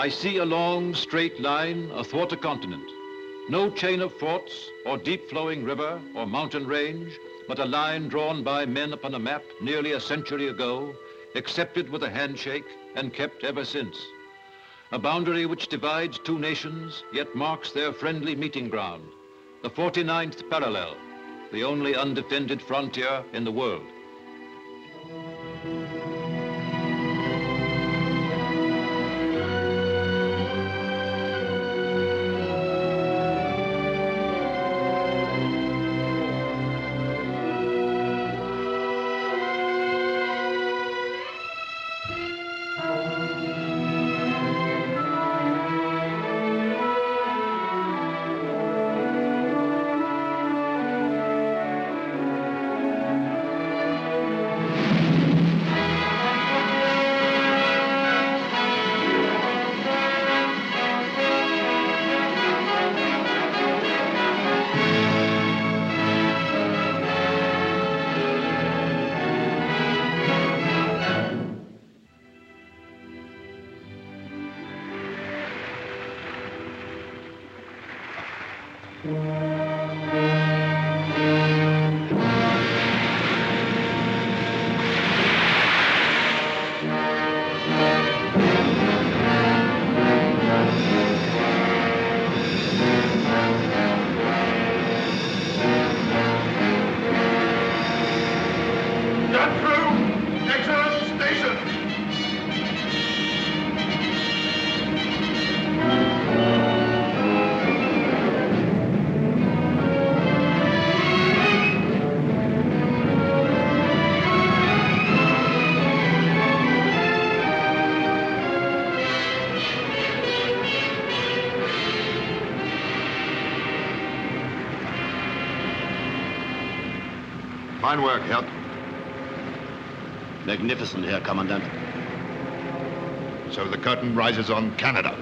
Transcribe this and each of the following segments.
I see a long, straight line athwart a continent. No chain of forts or deep flowing river or mountain range, but a line drawn by men upon a map nearly a century ago, accepted with a handshake and kept ever since. A boundary which divides two nations, yet marks their friendly meeting ground. The 49th parallel, the only undefended frontier in the world. Fine work, Herr. Magnificent, Herr Commandant. So the curtain rises on Canada.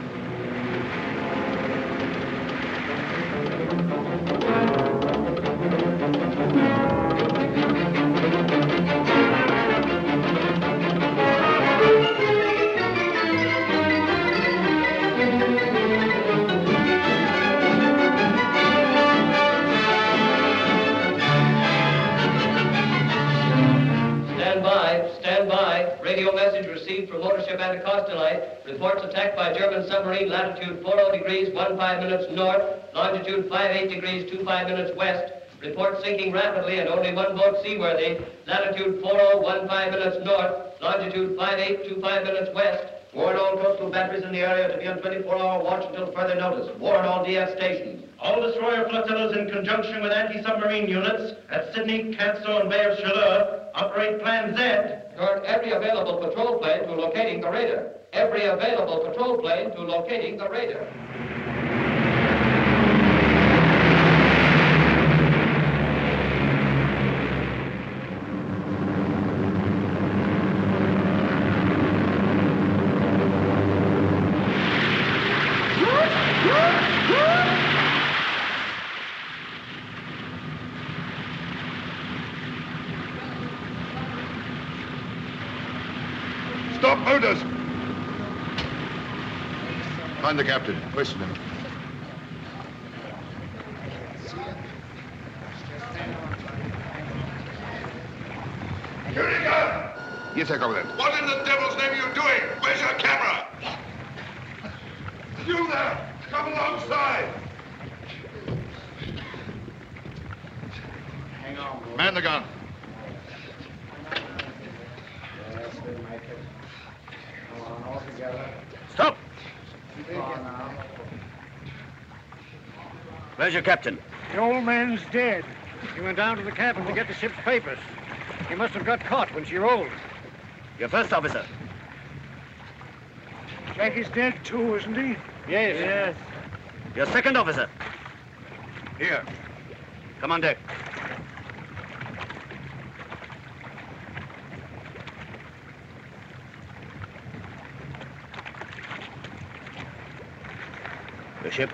Radio message received from motor ship Anacostalite reports attack by German submarine, latitude 40 degrees 15 minutes north, longitude 58 degrees 25 minutes west. Report sinking rapidly and only one boat seaworthy, latitude 4015 minutes north, longitude 5825 minutes west. Warn all coastal batteries in the area to be on 24-hour watch until further notice. Warn all DF stations. All destroyer flotillas in conjunction with anti-submarine units at Sydney, Canso, and Bay of Chaleur operate Plan Z. Turn every available patrol plane to locating the radar. Every available patrol plane to locating the radar. Stop, Ortus! Find the captain. Question him. Shooting gun! You take over then. What in the devil's name are you doing? Where's your camera? You there! Come alongside! Hang on. Man the gun. Stop! Where's your captain? The old man's dead. He went down to the cabin to get the ship's papers. He must have got caught when she rolled. Your first officer? Jackie's dead too, isn't he? Yes. Your second officer? Here. Come on deck. Your ship?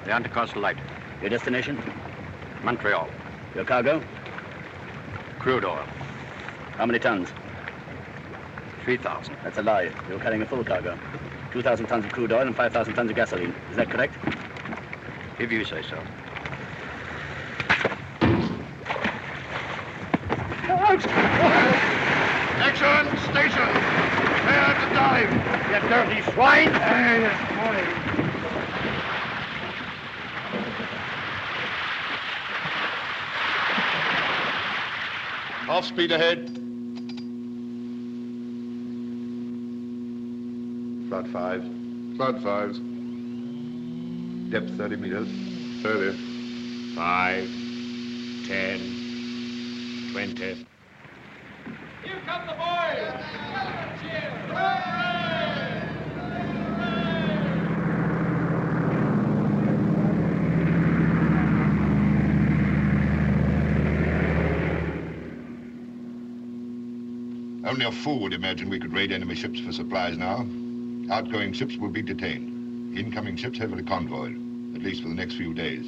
The Anacostalite. Your destination? Montreal. Your cargo? Crude oil. How many tons? 3,000. That's a lie. You're carrying a full cargo. 2,000 tons of crude oil and 5,000 tons of gasoline. Is that correct? If you say so. Action! Station! Prepare to dive! You dirty swine! Half speed ahead. Flood 5. Flood 5s. Depth 30 meters. 30. 5, 10, 20. Here come the boys! Only a fool would imagine we could raid enemy ships for supplies now. Outgoing ships will be detained. Incoming ships heavily convoyed, at least for the next few days.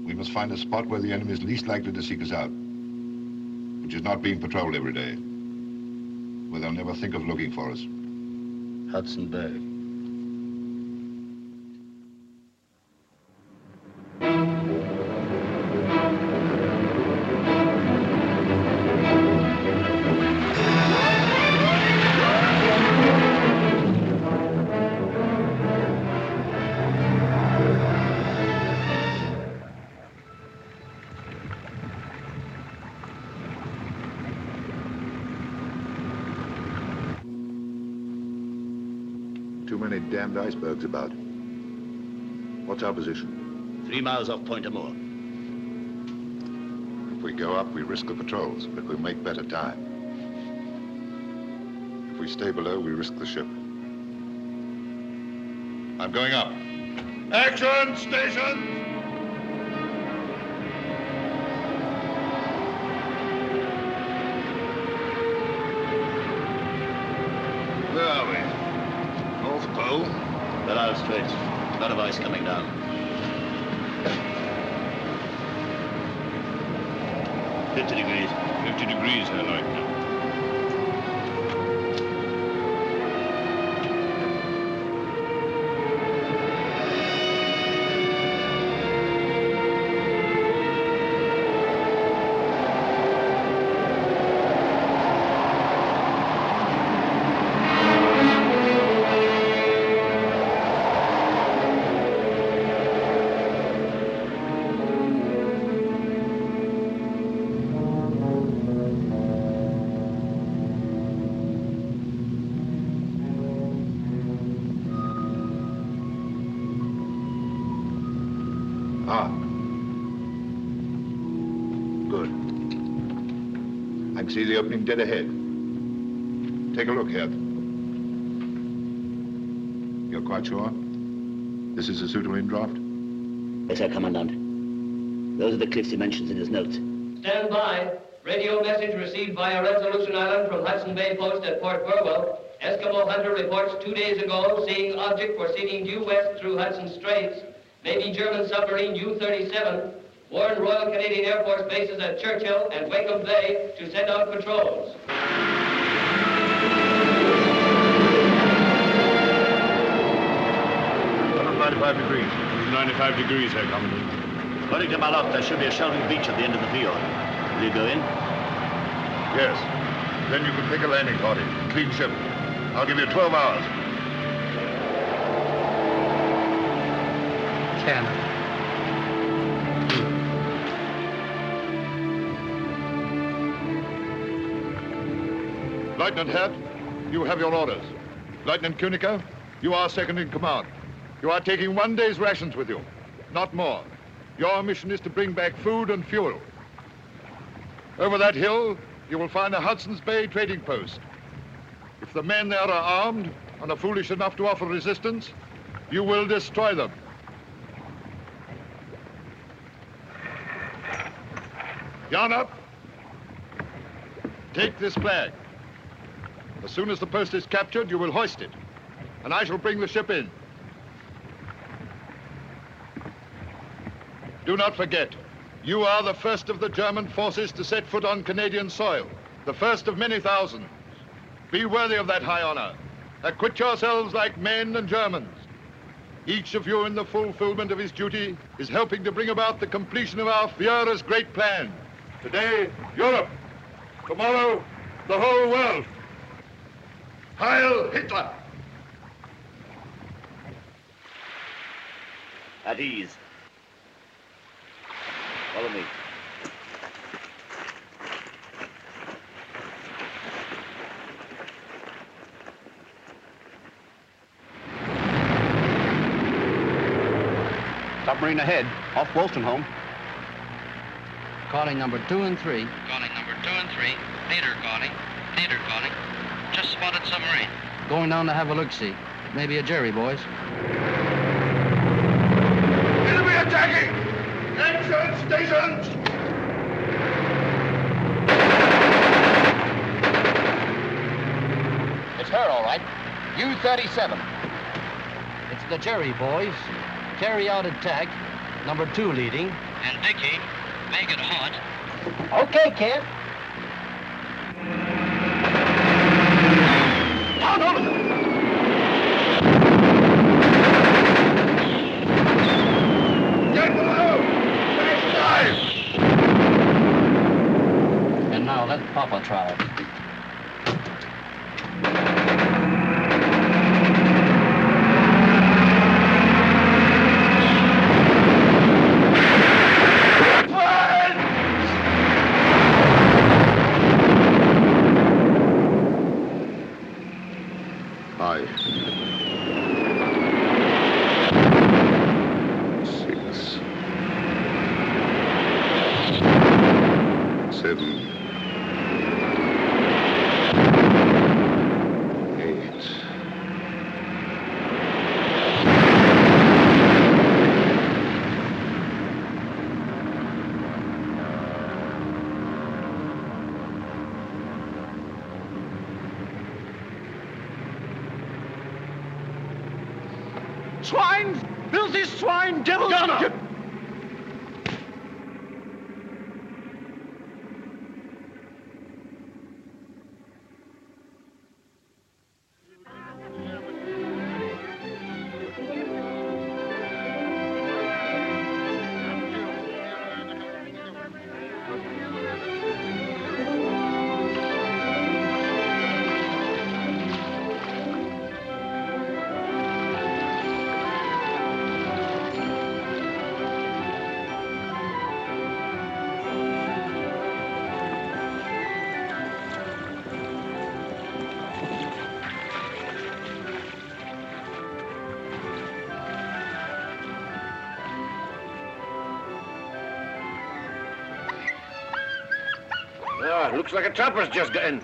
We must find a spot where the enemy is least likely to seek us out, which is not being patrolled every day, where they'll never think of looking for us. Hudson Bay. Too many damned icebergs about. What's our position? 3 miles off Point Amour. If we go up, we risk the patrols, but we'll make better time. If we stay below, we risk the ship. I'm going up. Action! Station! Where are we? North Pole? Belle Straits. A lot of ice coming down. 50 degrees. 50 degrees, Herr Leutnant. Good. I can see the opening dead ahead. Take a look, Herb. You're quite sure? This is a suitable in-draft? Yes, sir, Commandant. Those are the cliffs he mentions in his notes. Stand by. Radio message received via Resolution Island from Hudson Bay Post at Port Burwell. Eskimo hunter reports 2 days ago seeing object proceeding due west through Hudson Straits. Maybe German submarine U-37. Warned Royal Canadian Air Force bases at Churchill and Wakeham Bay to send out patrols. 95 degrees. 95 degrees, Herr Commandant. According to my log, there should be a shelving beach at the end of the field. Will you go in? Yes. Then you can pick a landing party. Clean ship. I'll give you 12 hours. Cannon. Lieutenant Hert, you have your orders. Lieutenant Kuniker, you are second in command. You are taking 1 day's rations with you, not more. Your mission is to bring back food and fuel. Over that hill, you will find a Hudson's Bay trading post. If the men there are armed and are foolish enough to offer resistance, you will destroy them. Yarn up. Take this flag. As soon as the post is captured, you will hoist it, and I shall bring the ship in. Do not forget, you are the first of the German forces to set foot on Canadian soil, the first of many thousands. Be worthy of that high honor. Acquit yourselves like men and Germans. Each of you in the fulfillment of his duty is helping to bring about the completion of our Führer's great plan. Today, Europe. Tomorrow, the whole world. Heil Hitler! At ease. Follow me. Submarine ahead, off Wolstenholme. Calling number 2 and 3. Calling number 2 and 3. Leader calling. Leader calling. Just spotted submarine. Going down to have a look-see. It may be a Jerry, boys. Enemy attacking! Action stations! It's her, all right. U-37. It's the Jerry, boys. Carry out attack. Number 2 leading. And Dickie, make it hot. Okay, kid. Down over them! Get below! Back dive! And now let Papa try it. Swine! Filthy swine! Devil! Gunner! Ah, looks like a trapper's just got in.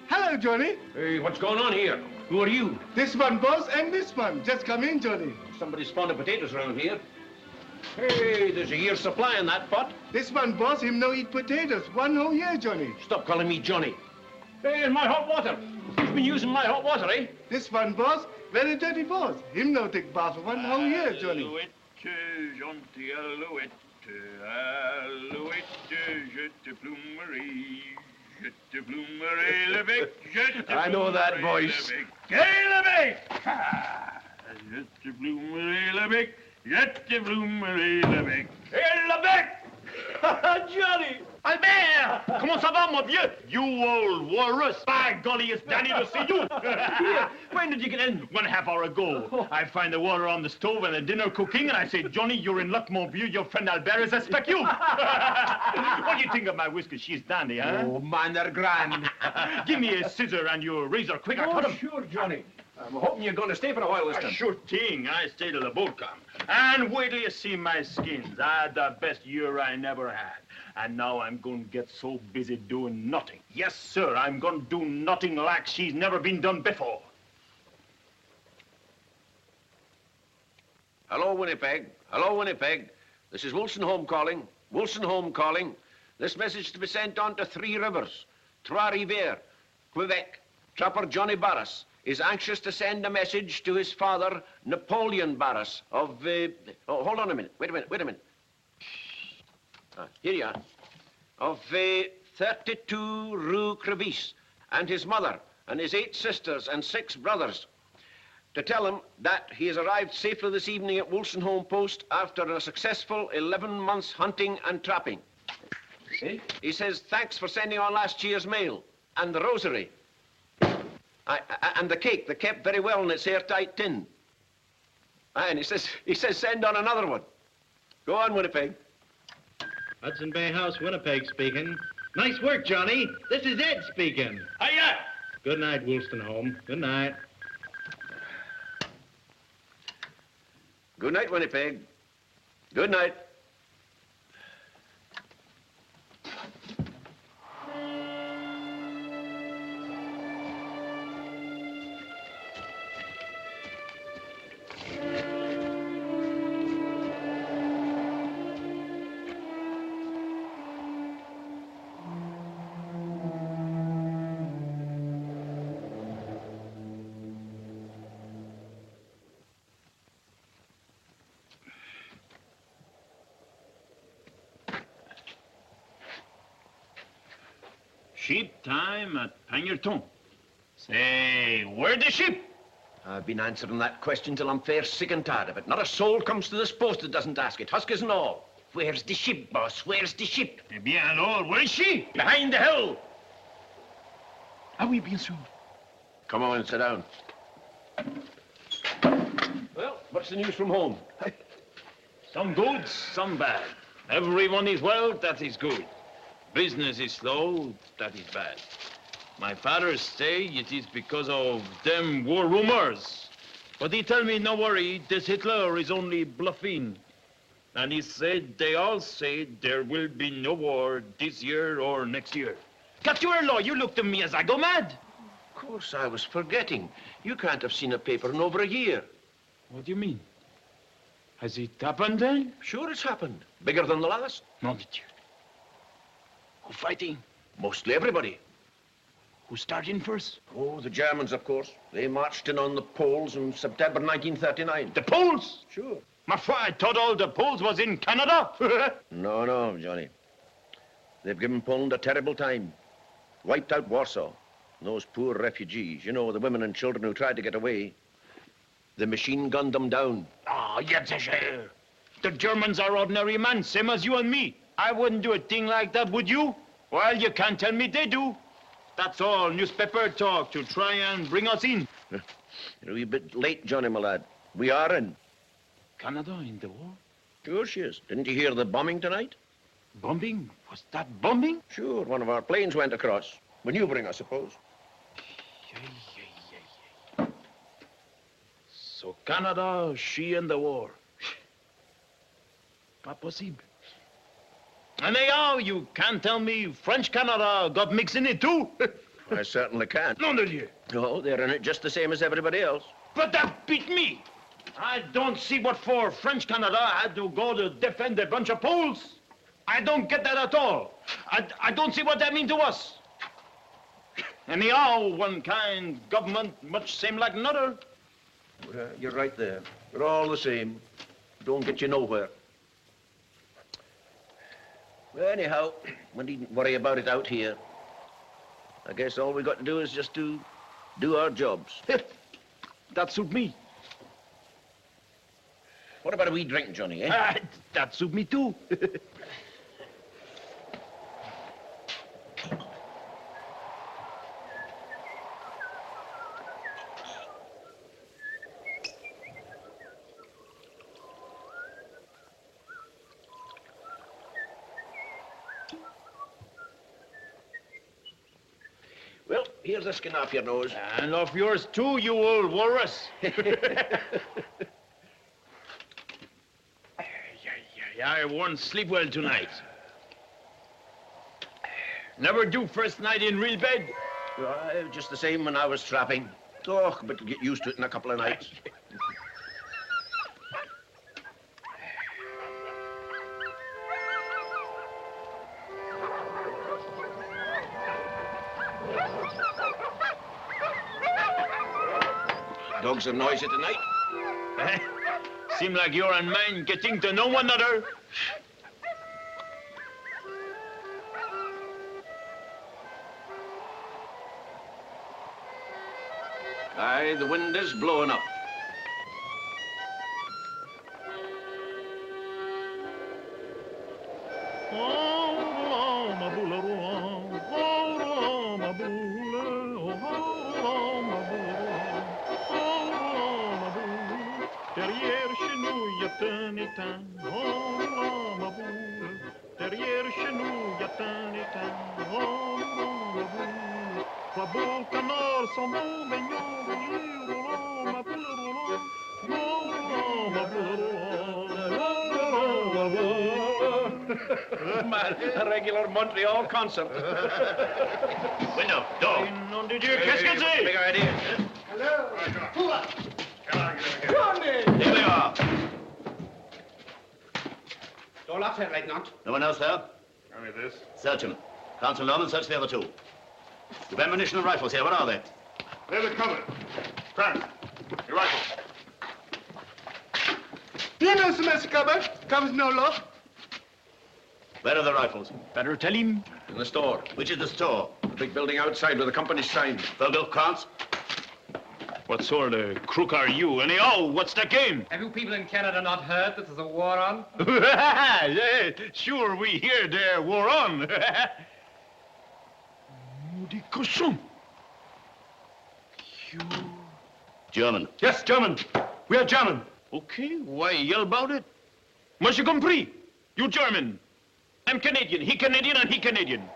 Hello, Johnny. Hey, what's going on here? Who are you? This one, boss, and this one. Just come in, Johnny. Somebody's spawned of potatoes around here. Hey, there's a year's supply in that pot. This one, boss, him no eat potatoes. 1 whole year, Johnny. Stop calling me Johnny. Hey, and my hot water. You've been using my hot water, eh? This one, boss, very dirty boss. Him no take bath for 1 whole year, Johnny. Alouette, gentil alouette, alouette, je te plumerai. Je te plumerai le bec, je te I know that plumerai voice. le bec. Quel le bec! Je te plumerai le bec, je te plumerai le bec. Et le bec! Johnny! Albert! Comment ça va, mon vieux? You old walrus! By golly, it's Danny to see you! Here, when did you get in? 1/2 hour ago. I find the water on the stove and the dinner cooking, and I say, Johnny, you're in luck, mon vieux. Your friend Albert is suspect you. What do you think of my whiskers? She's dandy, huh? Oh, man, they're grand. Give me a scissor and your razor quick. I cut 'em. Sure, Johnny. I'm hoping you're going to stay for a while this time. Sure thing. I stay till the boat come. And wait till you see my skins. I had the best year I never had. And now I'm going to get so busy doing nothing. Yes, sir, I'm going to do nothing like she's never been done before. Hello, Winnipeg. Hello, Winnipeg. This is Wilson Home calling. Wilson Home calling. This message to be sent on to 3 Rivers. Trois-Rivières, Quebec. Trapper Johnny Barras is anxious to send a message to his father, Napoleon Barras of, oh, hold on a minute. Wait a minute. Here you are. Of 32 Rue Crevice, and his mother, and his 8 sisters and 6 brothers, to tell him that he has arrived safely this evening at Wilson Home Post after a successful 11 months hunting and trapping. See? He says, thanks for sending on last year's mail, and the rosary. And the cake, they kept very well in its airtight tin. And he says, send on another one. Go on, Winnipeg. Hudson Bay House, Winnipeg speaking. Nice work, Johnny. This is Ed speaking. Hiya! Good night, Woolston Home. Good night. Good night, Winnipeg. Good night. Sheep time at Pangerton. Say, where the sheep? I've been answering that question till I'm fair sick and tired of it. Not a soul comes to this post that doesn't ask it, huskers and all. Where's the ship, boss? Where's the ship? Eh bien, alors, where is she? Behind the hill. Ah oui, bien sûr. Come on, sit down. Well, what's the news from home? Some good, some bad. Everyone is well, that is good. Business is slow, that is bad. My father say it is because of them war rumors. But he tell me, no worry, this Hitler is only bluffing. And he said, they all say there will be no war this year or next year. Catuerlo, you look to me as I go mad. Of course, I was forgetting. You can't have seen a paper in over a year. What do you mean? Has it happened then? Sure it's happened. Bigger than the last. Mon Dieu. Who fighting? Mostly everybody. Who's starting first? Oh, the Germans, of course. They marched in on the Poles in September 1939. The Poles? Sure. Ma foi, I thought all the Poles was in Canada. No, Johnny. They've given Poland a terrible time. Wiped out Warsaw. And those poor refugees, you know, the women and children who tried to get away. The machine gunned them down. Ah, jetzt sicher. The Germans are ordinary men, same as you and me. I wouldn't do a thing like that, would you? Well, you can't tell me they do. That's all newspaper talk to try and bring us in. You're a wee bit late, Johnny, my lad. We are in. Canada in the war? Sure she is. Didn't you hear the bombing tonight? Bombing? Was that bombing? Sure, one of our planes went across. Maneuvering, I suppose. So Canada, she in the war. Pas possible. And anyhow, you can't tell me French Canada got mixed in it too? I certainly can. Non de Dieu. No, they're in it just the same as everybody else. But that beat me. I don't see what for French Canada had to go to defend a bunch of Poles. I don't get that at all. I don't see what that means to us. Anyhow, one kind government much same like another. Well, you're right there. They're all the same. Don't get you nowhere. Well, anyhow, we needn't worry about it out here. I guess all we got to do is just do our jobs. That suit me. What about a wee drink, Johnny, eh? That suit me too. Well, here's the skin off your nose. And off yours too, you old walrus. I won't sleep well tonight. Never do first night in real bed. Well, just the same when I was trapping. Oh, but get used to it in a couple of nights. Dogs are noisy tonight. Seem like you're and mine getting to know one another. Aye, the wind is blowing up. Derrière chez nous, y a un étang. Oh, ma boule. Derrière chez nous, y a un étang. Oh, ma boule. Trois beaux canards sont bons baignons. Oh, ma boule, oh, ma boule. Man, a regular Montreal concert. Window, door. Nom de Dieu, qu'est-ce que c'est? Big idea. Hello. Here we are. Door locked, Herr Leutnant. No one else there? Only this. Search him. Consul Norman, search the other two. You've ammunition and rifles here. What are they? They're the cover. Frank, your rifle. Do you know, Mr. Cupboard? Cupboard's no lock. Where are the rifles? Better tell him. In the store. Which is the store? The big building outside with the company's sign. Vogel, Krantz? What sort of crook are you? Anyhow, what's the game? Have you people in Canada not heard that there's a war on? Yeah, sure, we hear there war on. Maudit cochon. You... German. Yes, German. We are German. Okay, why yell about it? Moi, j'ai compris. You German. I'm Canadian. He Canadian and he Canadian.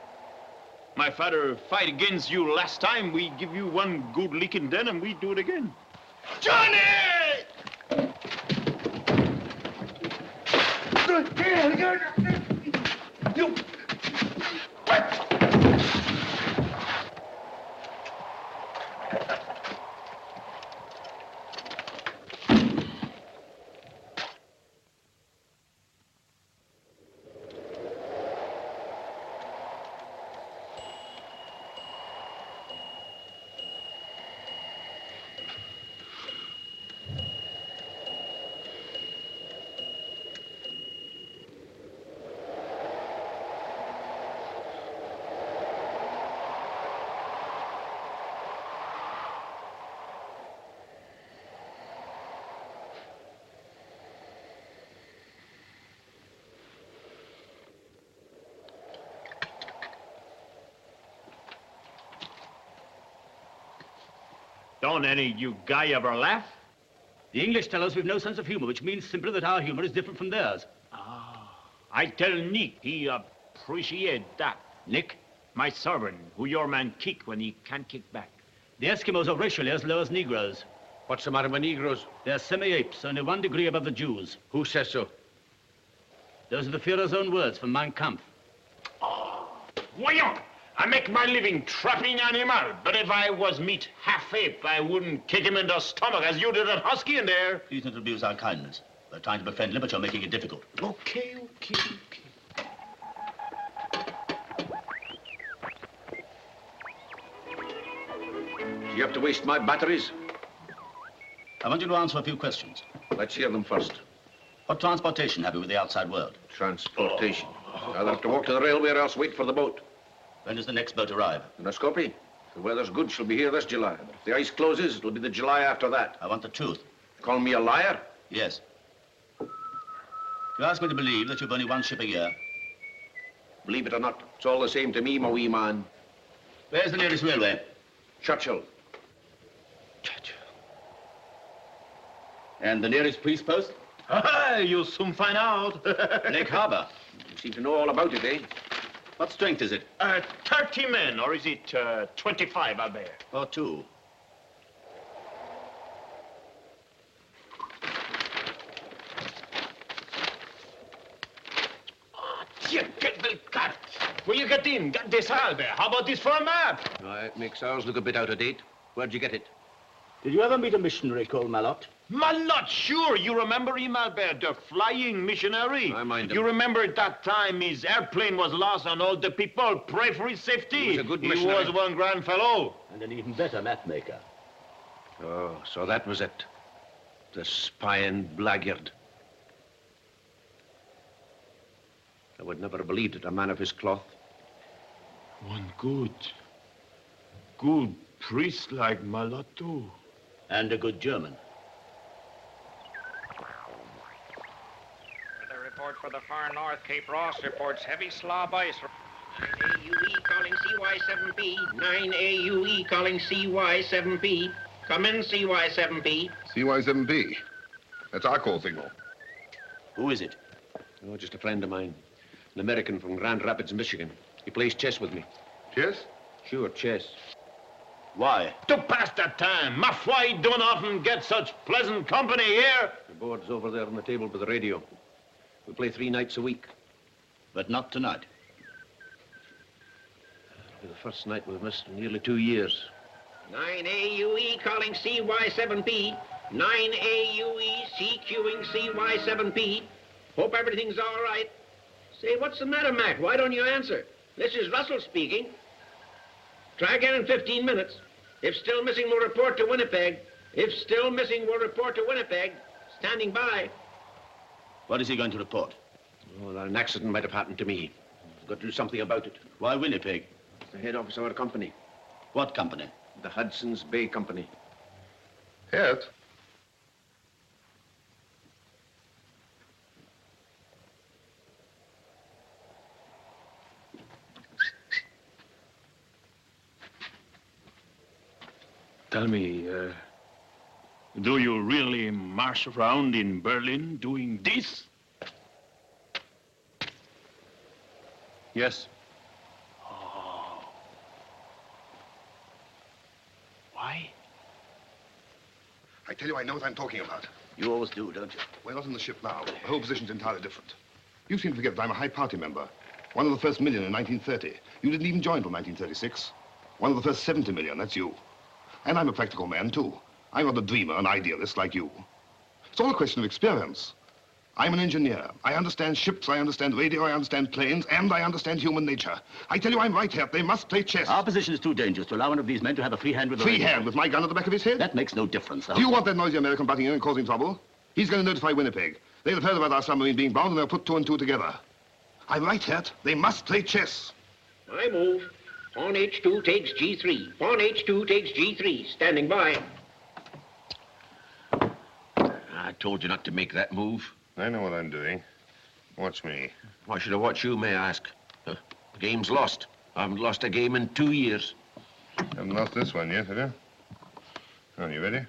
My father fight against you last time. We give you one good licking then and we do it again. Johnny! You... What? Don't any you guy ever laugh? The English tell us we've no sense of humor, which means simply that our humor is different from theirs. I tell Nick he appreciate that. Nick? My servant, who your man kick when he can't kick back. The Eskimos are racially as low as Negroes. What's the matter with Negroes? They're semi-apes, only 1 degree above the Jews. Who says so? Those are the Führer's own words from Mein Kampf. Voyons! I make my living trapping animal, but if I was meat half ape, I wouldn't kick him in the stomach as you did that husky in there. Please don't abuse our kindness. We're trying to befriend him, but you're making it difficult. Okay. Do you have to waste my batteries? I want you to answer a few questions. Let's hear them first. What transportation have you with the outside world? Transportation. Either have to walk to the railway or else wait for the boat. When does the next boat arrive? In a Skopje. If the weather's good, she'll be here this July. If the ice closes, it'll be the July after that. I want the truth. Call me a liar? Yes. You ask me to believe that you've only 1 ship a year. Believe it or not, it's all the same to me, my wee man. Where's the nearest railway? Churchill. And the nearest police post? You'll soon find out. Lake Harbor. You seem to know all about it, eh? What strength is it? 30 men, or is it 25, Albert? Or 2. Will you get in? Get this, Albert. How about this for a map? It makes ours look a bit out of date. Where'd you get it? Did you ever meet a missionary called Malot? Malot, sure. You remember him, Albert, the flying missionary? I mind him. You remember that time his airplane was lost and all the people pray for his safety? He was a good He missionary. was one grand fellow. And an even better map maker. Oh, so that was it. The spying blackguard. I would never have believed it, a man of his cloth. One good priest like Malot, too. And a good German. The report for the far north, Cape Ross reports heavy slob ice. 9AUE calling CY7P. 9AUE calling CY7P. Come in, CY7P. CY7B. That's our call signal. Who is it? Oh, just a friend of mine. An American from Grand Rapids, Michigan. He plays chess with me. Chess? Sure, chess. Why? To pass the time. Ma foi, don't often get such pleasant company here. The board's over there on the table by the radio. We play 3 nights a week. But not tonight. It'll be the first night we've missed in nearly 2 years. 9AUE calling CY7P. 9AUE CQing CY7P. Hope everything's all right. Say, what's the matter, Mac? Why don't you answer? This is Russell speaking. Try again in 15 minutes. If still missing, we'll report to Winnipeg. If still missing, we'll report to Winnipeg. Standing by. What is he going to report? Oh, that an accident might have happened to me. We've got to do something about it. Why Winnipeg? It's the head office of our company. What company? The Hudson's Bay Company. Yes. Tell me, do you really march around in Berlin doing this? Yes. Oh. Why? I tell you, I know what I'm talking about. You always do, don't you? We're not in the ship now. The whole position's entirely different. You seem to forget that I'm a high party member. One of the first million in 1930. You didn't even join till 1936. One of the first 70 million, that's you. And I'm a practical man, too. I'm not a dreamer, an idealist like you. It's all a question of experience. I'm an engineer. I understand ships, I understand radio, I understand planes, and I understand human nature. I tell you, I'm right here. They must play chess. Our position is too dangerous to allow one of these men to have a free hand with the Free radio. hand with my gun at the back of his head? That makes no difference. Do you want that noisy American butting in and causing trouble? He's going to notify Winnipeg. They'll have heard about our submarine being bound, and they'll put 2 and 2 together. I'm right, Hert. They must play chess. I move. Pawn H2 takes G3. Pawn H2 takes G3. Standing by. I told you not to make that move. I know what I'm doing. Watch me. Why should I watch you, may I ask? The game's lost. I haven't lost a game in 2 years. Haven't lost this one yet, have you? Are you ready?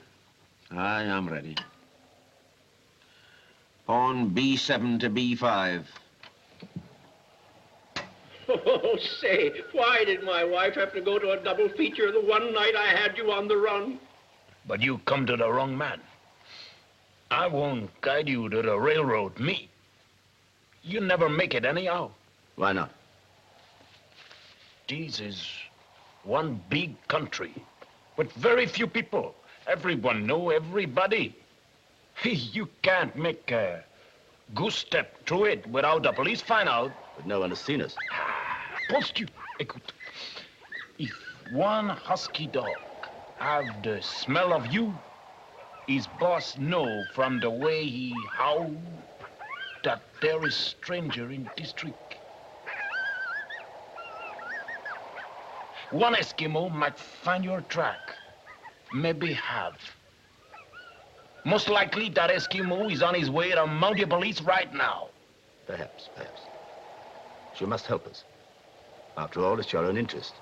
I am ready. On B7 to B5. Oh, say, why did my wife have to go to a double feature the one night I had you on the run? But you come to the wrong man. I won't guide you to the railroad, me. You never make it anyhow. Why not? This is one big country with very few people. Everyone know everybody. You can't make a goose step through it without the police find out. But no one has seen us. Post you. Écoute. If one husky dog have the smell of you, his boss know from the way he howl that there is stranger in district. One Eskimo might find your track. Maybe have. Most likely that Eskimo is on his way to Mountie Police right now. Perhaps. But you must help us. After all, it's your own interest.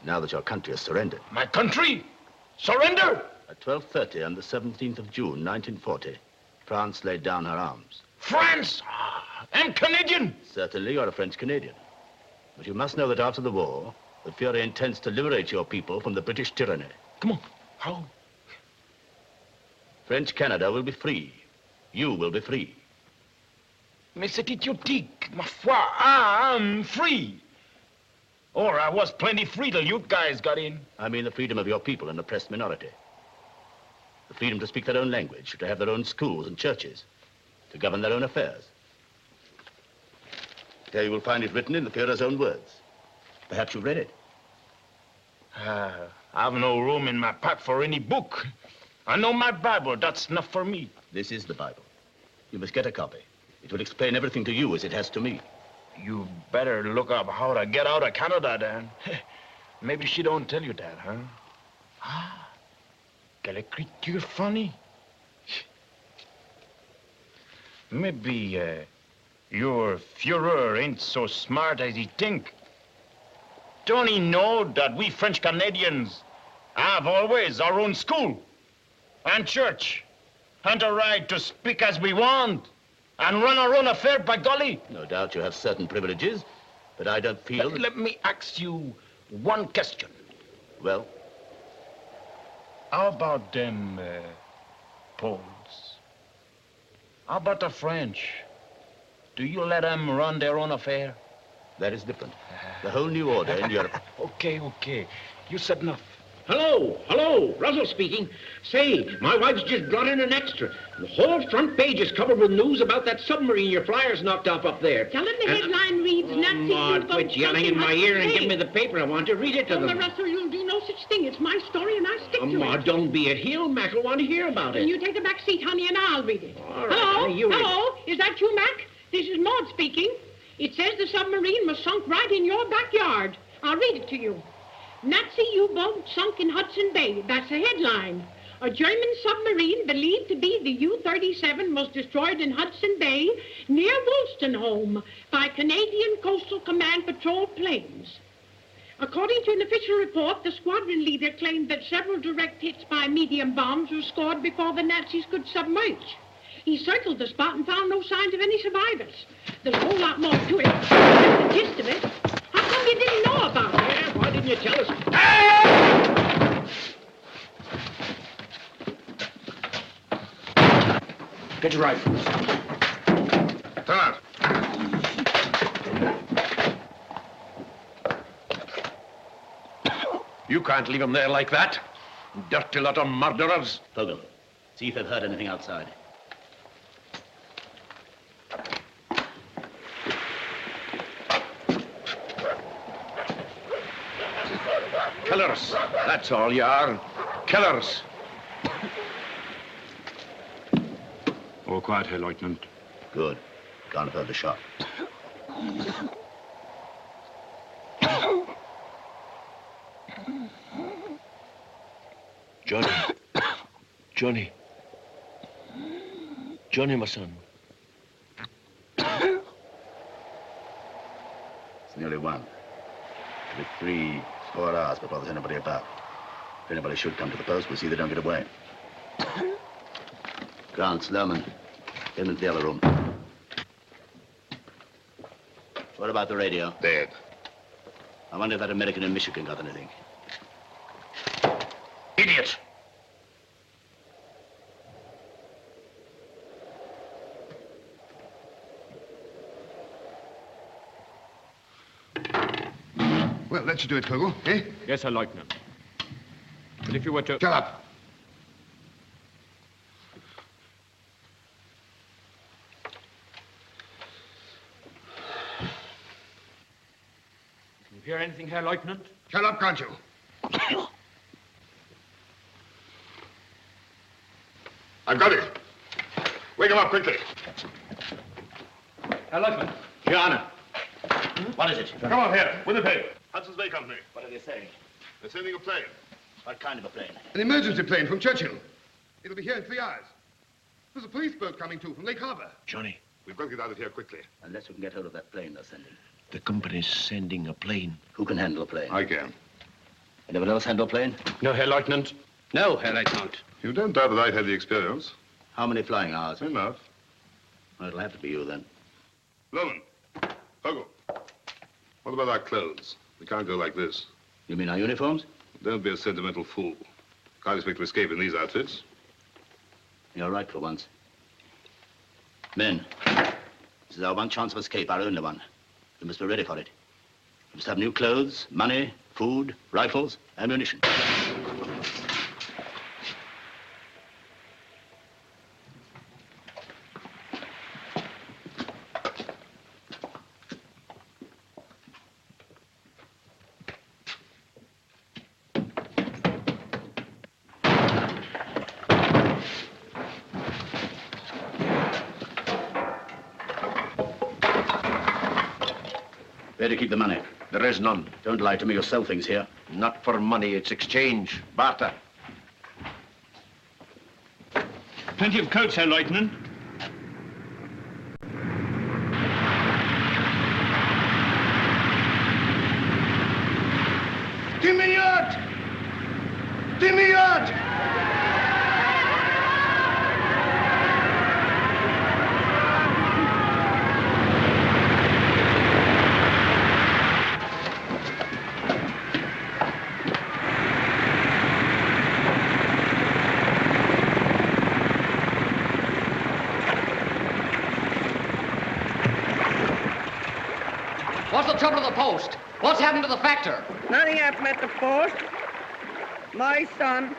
Now that your country has surrendered. My country? Surrender? At 12:30 on the 17th of June, 1940, France laid down her arms. France? I'm Canadian. Certainly, you're a French-Canadian. But you must know that after the war, the Fuhrer intends to liberate your people from the British tyranny. Come on. How? French Canada will be free. You will be free. Mais c'est idiotique. Ma foi, I'm free. Or I was plenty free till you guys got in. I mean the freedom of your people, an oppressed minority. The freedom to speak their own language, to have their own schools and churches, to govern their own affairs. There you will find it written in the Fuhrer's own words. Perhaps you've read it. I've no room in my pack for any book. I know my Bible, that's enough for me. This is the Bible. You must get a copy. It will explain everything to you as it has to me. You better look up how to get out of Canada, Dan. Maybe she don't tell you that, huh? Ah, quelle écriture funny. Maybe your Führer ain't so smart as he think. Don't he know that we French Canadians have always our own school and church and a right to speak as we want and run our own affair, by golly? No doubt you have certain privileges, but I don't feel... Let me ask you one question. Well? How about them Poles? How about the French? Do you let them run their own affair? That is different. The whole new order in Europe... Okay. You said enough. Hello, Russell speaking. Say, my wife's just brought in an extra. The whole front page is covered with news about that submarine your flyers knocked off up there. Tell them the headline reads, Nazi Maud, quit yelling in my ear and give me the paper. I want to read it to them. Russell, you'll do no such thing. It's my story and I stick to it. Maud, don't be a heel, Mac. I want to hear about it. Then you take the back seat, honey, and I'll read it. All right. Hello? Is that you, Mac? This is Maud speaking. It says the submarine was sunk right in your backyard. I'll read it to you. Nazi U-boat sunk in Hudson Bay. That's the headline. A German submarine believed to be the U-37 was destroyed in Hudson Bay near Wolstenholme by Canadian Coastal Command patrol planes. According to an official report, the squadron leader claimed that several direct hits by medium bombs were scored before the Nazis could submerge. He circled the spot and found no signs of any survivors. There's a whole lot more to it. That's the gist of it. How come you didn't know about it? Yeah, why didn't you tell us? Get your rifles. Turn out. You can't leave them there like that. Dirty lot of murderers. Fogel, see if they've heard anything outside. Killers. That's all you are. Killers. All quiet here, Lieutenant. Good. Can't have heard the shot. Johnny, my son. It's nearly 1. It'll be 3-4 hours before there's anybody about. If anybody should come to the post, we'll see they don't get away. Grant, Sloman, Get him into the other room. What about the radio? Dead. I wonder if that American in Michigan got anything. Idiot! Well, that should do it, Kogel, eh? Yes, Herr Lieutenant. But if you were to... Shut up. Can you hear anything, Herr Lieutenant? Shut up, can't you? I've got it. Wake him up quickly. Herr Lieutenant. Your Honor. What is it? Come on here, Winnipeg. Hudson's Bay Company. What are they saying? They're sending a plane. What kind of a plane? An emergency plane from Churchill. It'll be here in 3 hours. There's a police boat coming too from Lake Harbor. Johnny. We've got to get out of here quickly. Unless we can get hold of that plane they're sending. The company's sending a plane. Who can handle a plane? I can. Anyone else handle a plane? No, Herr Lieutenant. No, Herr Lieutenant. You don't doubt that I've had the experience. How many flying hours? Enough. Well, it'll have to be you then. Loman. Kogel. What about our clothes? We can't go like this. You mean our uniforms? Don't be a sentimental fool. Can't expect to escape in these outfits. You're right for once. Men, this is our one chance of escape, our only one. We must be ready for it. We must have new clothes, money, food, rifles, ammunition. Where do you keep the money? There is none. Don't lie to me. You'll sell things here. Not for money. It's exchange. Barter. Plenty of coats, Herr Lieutenant. Timmy-yacht! Timmy-yacht! What's the trouble at the post? What's happened to the factor? Nothing happened at the post. My son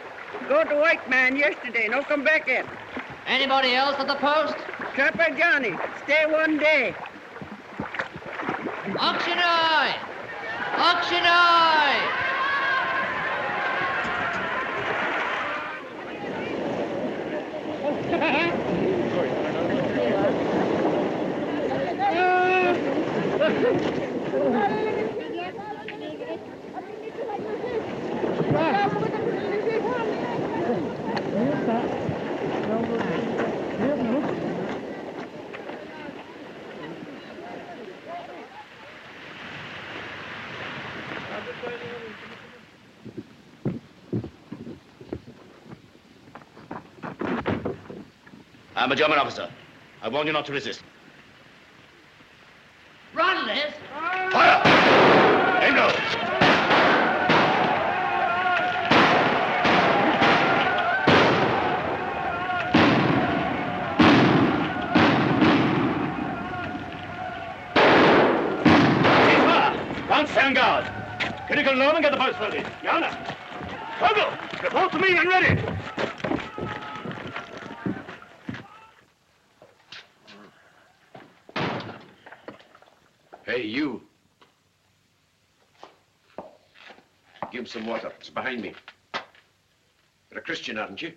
go to white man yesterday, no come back yet. Anybody else at the post? Trapper Johnny, stay 1 day. Auction eye! Auction eye! I'm a German officer. I warn you not to resist. Run, Liz! Fire! Aim low! Don't stand guard. Critical alarm and get the post loaded. Yana. Kogel, report to me and ready. Hey, you. Give him some water. It's behind me. You're a Christian, aren't you?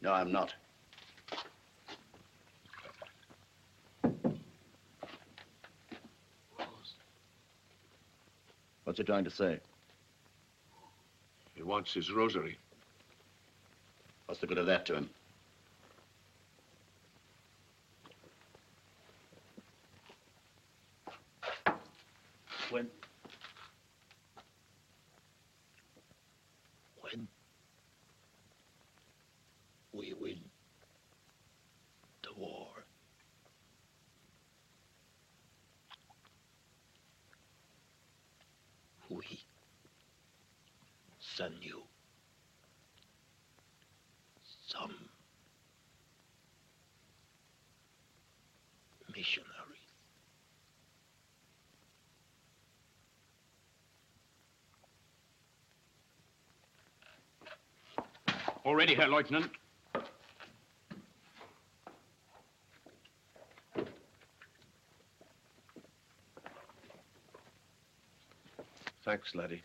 No, I'm not. What's he trying to say? He wants his rosary. What's the good of that to him? When we win the war. send you some missionaries. Already, Herr Lieutenant. Thanks, laddie.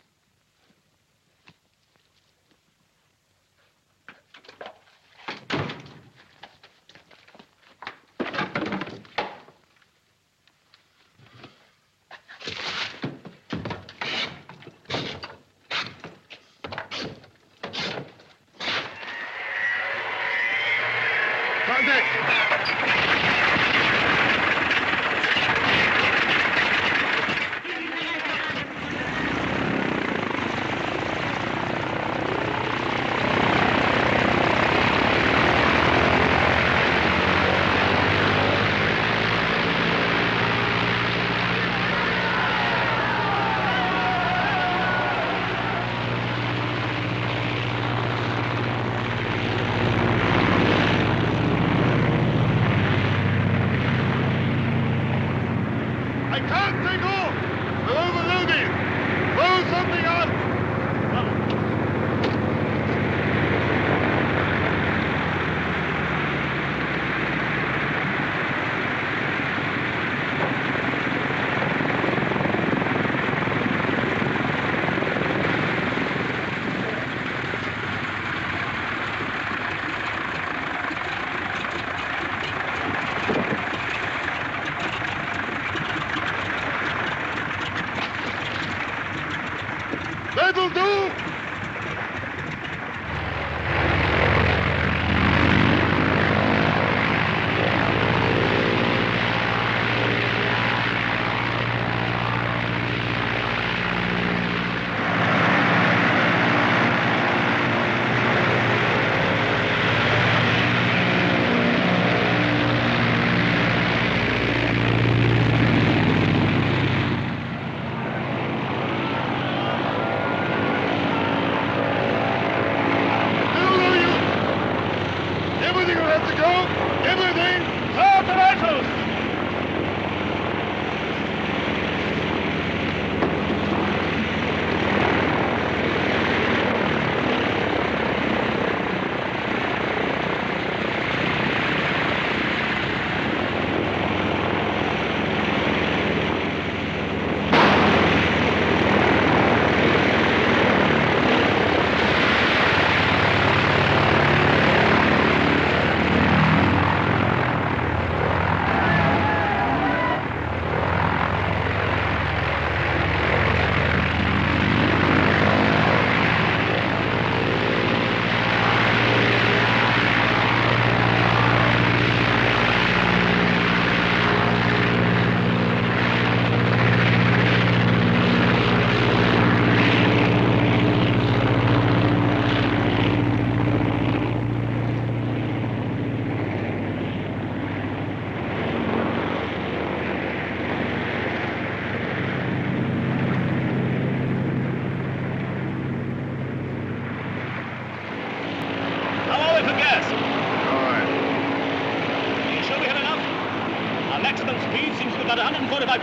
That'll do!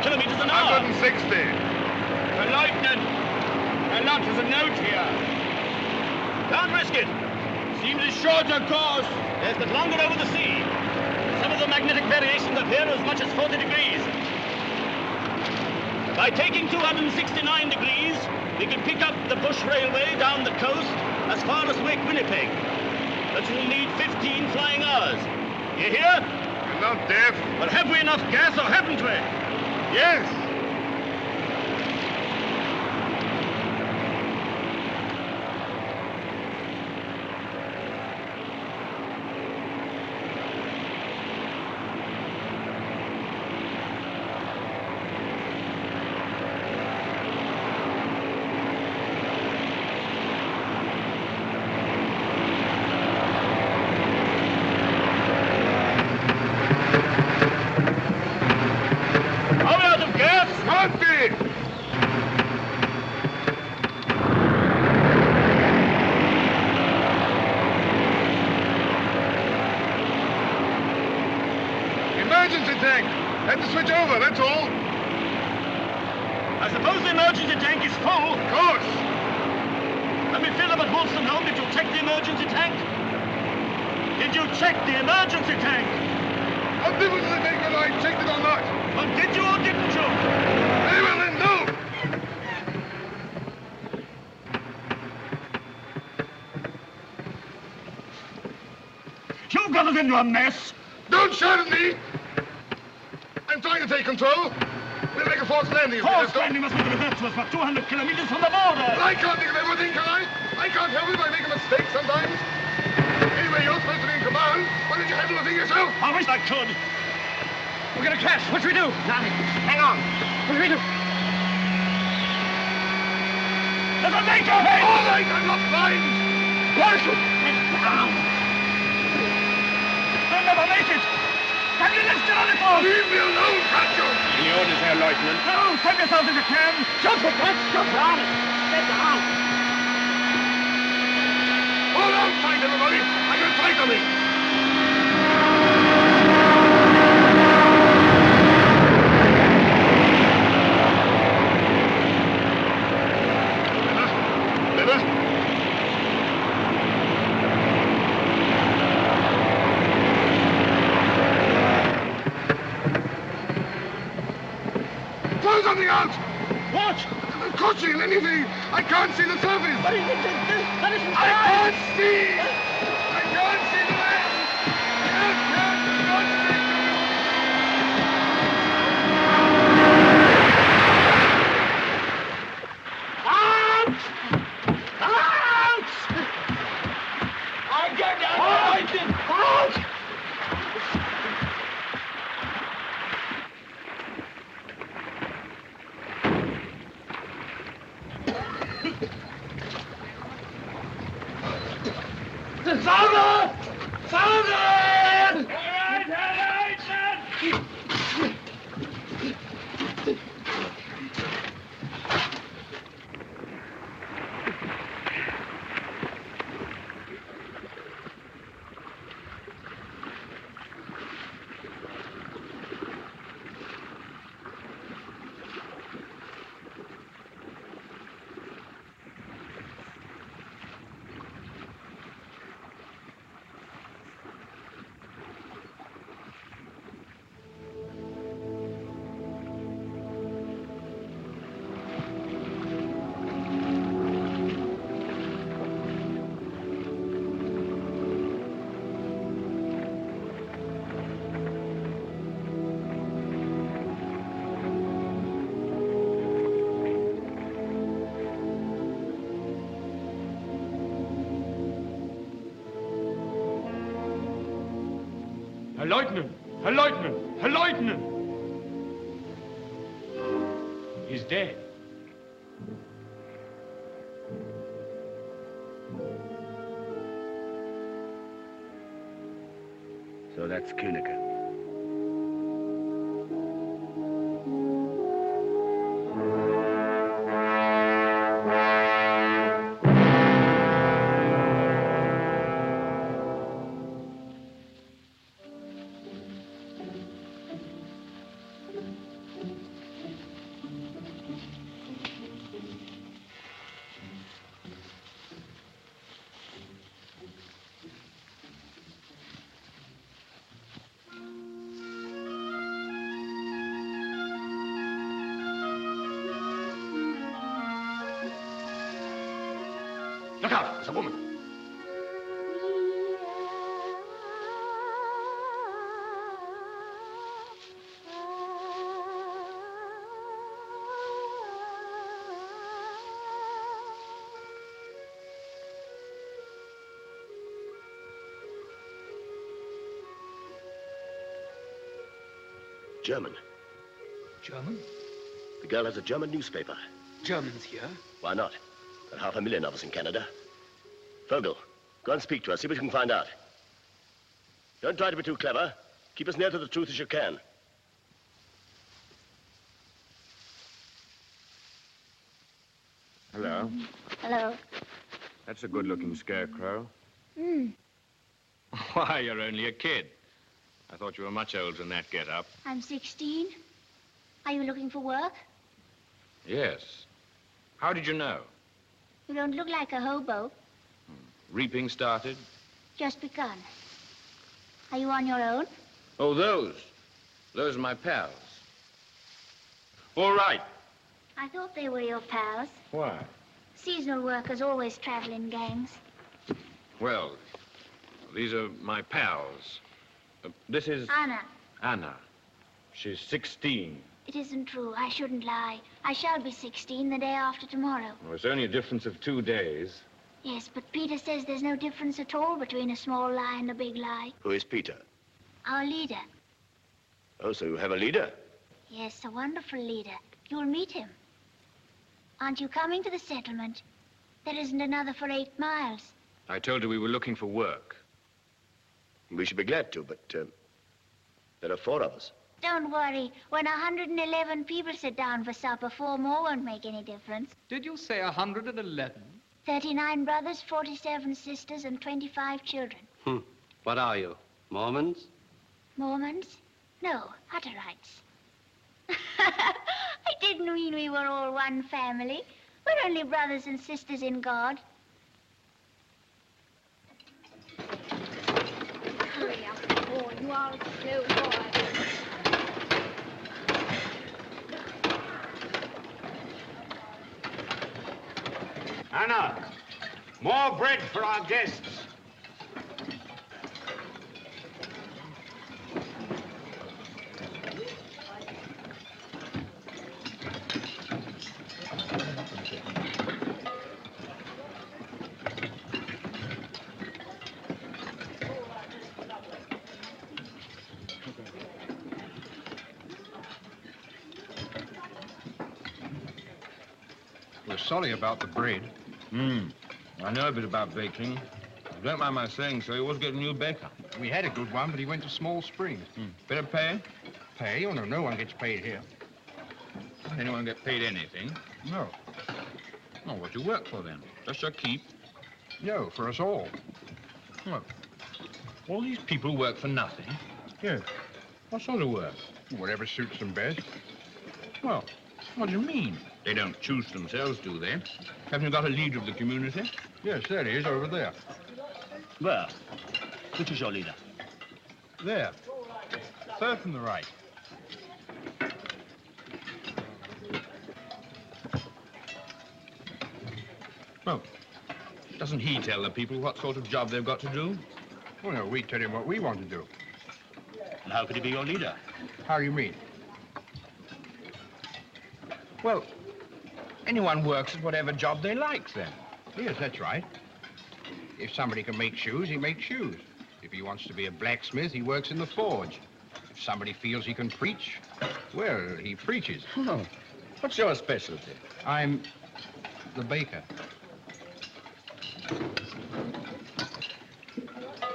Kilometers an hour. 160. Lieutenant, a lot is a note here. Can't risk it. Seems a shorter course. Yes, but longer over the sea. Some of the magnetic variations appear as much as 40 degrees. By taking 269 degrees, we could pick up the bush railway down the coast as far as Wake Winnipeg. But you'll need 15 flying hours. You hear? You're not deaf. But have we enough gas or haven't we? Yes. Are we out of gas? emergency tank. Had to switch over, that's all. I suppose the emergency tank is full. Of course. Let me fill up at Wolstenholme. Did you check the emergency tank? Did you check the emergency tank? What difference does it make whether I checked it or not? Well, did you or didn't you? Very well, then, no. You got us into a mess. Don't shout at me. I'm trying to take control. We'll make a forced landing. Forced landing must be referred to us for 200 kilometers from the border. Well, I can't think of everything, can I? I can't help it if I make a mistake sometimes. Anyway, you're supposed to be in command. Why don't you handle the thing yourself? I wish I could. We're gonna crash. What should we do? Nothing. Hang on. What should we do? There's a leak ahead! All right, I'm not blind. Parachute! We'll never make it! Can you lift it on the phone? Leave me alone, can't you? Any orders, Herr Lieutenant? No, save yourself if you can. Jump it, Max. Jump on it. Get down. Hold on tight, everybody. I'm going to try something. Something out! What? The cushion, anything! I can't see the surface! What is it? That isn't I can't see! I can't see the land! I can't see! Out! Out! I get out! Out! Father! Father! All right, Herr Leutnant! Herr Leutnant! Herr Leutnant! He's dead. So that's Kühneke. Look out, there's a woman. German. German? The girl has a German newspaper. Germans here? Why not? There are 500,000 of us in Canada. Vogel, go and speak to her, see what you can find out. Don't try to be too clever. Keep as near to the truth as you can. Hello. Hello. That's a good-looking scarecrow. Hmm. Why, you're only a kid. I thought you were much older than that get-up. I'm 16. Are you looking for work? Yes. How did you know? You don't look like a hobo. Reaping started? Just begun. Are you on your own? Oh, those. Those are my pals. All right. I thought they were your pals. Why? Seasonal workers always travel in gangs. Well, these are my pals. This is... Anna. Anna. She's 16. It isn't true. I shouldn't lie. I shall be 16 the day after tomorrow. Well, it's only a difference of 2 days. Yes, but Peter says there's no difference at all between a small lie and a big lie. Who is Peter? Our leader. Oh, so you have a leader? Yes, a wonderful leader. You'll meet him. Aren't you coming to the settlement? There isn't another for 8 miles. I told her we were looking for work. We should be glad to, but there are 4 of us. Don't worry. When 111 people sit down for supper, 4 more won't make any difference. Did you say 111? 39 brothers, 47 sisters, and 25 children. What are you, Mormons? Mormons? No, Hutterites. I didn't mean we were all one family. We're only brothers and sisters in God. Hurry up, boy. You are a slow boy. Anna, more bread for our guests. We're sorry about the bread. I know a bit about baking. Don't mind my saying so, he was getting a new baker. We had a good one, but he went to Small Springs. Bit of pay? Pay? Oh, no, no one gets paid here. Anyone get paid anything? No. Well, what do you work for then? Just your keep? No, for us all. Well, all these people work for nothing? Yes. What sort of work? Whatever suits them best. Well, what do you mean? They don't choose themselves, do they? Haven't you got a leader of the community? Yes, there he is, over there. Where? Which is your leader? There. Third from the right. Well, doesn't he tell the people what sort of job they've got to do? Well, no, we tell him what we want to do. And how could he be your leader? How do you mean? Well, anyone works at whatever job they like, then. Yes, that's right. If somebody can make shoes, he makes shoes. If he wants to be a blacksmith, he works in the forge. If somebody feels he can preach, well, he preaches. Oh, what's your specialty? I'm the baker.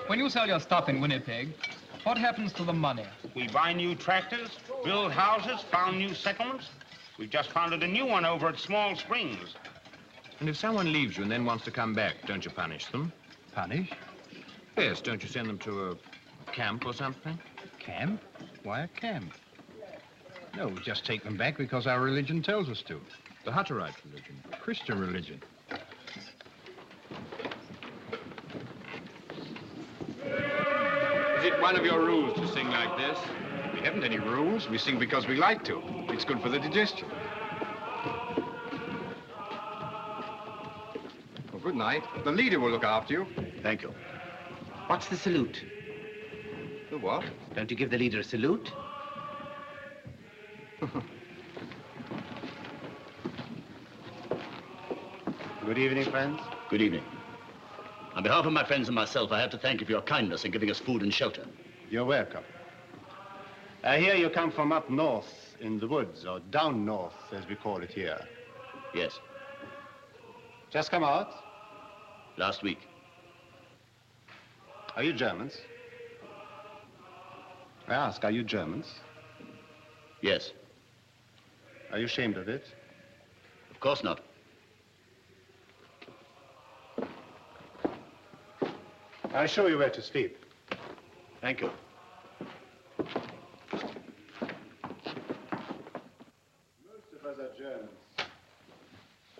When you sell your stuff in Winnipeg, what happens to the money? We buy new tractors, build houses, found new settlements. We've just founded a new one over at Small Springs. And if someone leaves you and then wants to come back, don't you punish them? Punish? Yes, don't you send them to a camp or something? Camp? Why a camp? No, we just take them back because our religion tells us to. The Hutterite religion. Christian religion. Is it one of your rules to sing like this? We haven't any rules. We sing because we like to. It's good for the digestion. Well, good night. The leader will look after you. Thank you. What's the salute? The what? Don't you give the leader a salute? Good evening, friends. Good evening. On behalf of my friends and myself, I have to thank you for your kindness in giving us food and shelter. You're welcome. I hear you come from up north in the woods, or down north, as we call it here. Yes. Just come out? Last week. Are you Germans? I ask, are you Germans? Yes. Are you ashamed of it? Of course not. I'll show you where to sleep. Thank you. Germans.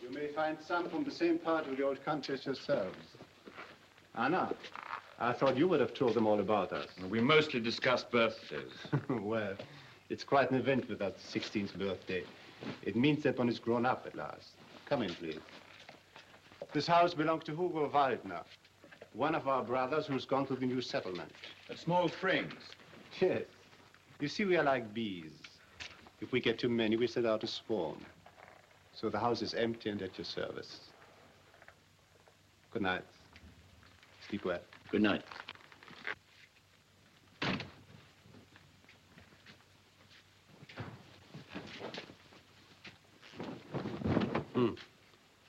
You may find some from the same part of the old country as yourselves. Anna, I thought you would have told them all about us. We mostly discussed birthdays. Well, it's quite an event with that 16th birthday. It means that one is grown up at last. Come in, please. This house belongs to Hugo Waldner, one of our brothers who's gone to the new settlement. At Small Springs? Yes. You see, we are like bees. If we get too many, we set out to swarm. So the house is empty and at your service. Good night. Sleep well. Good night.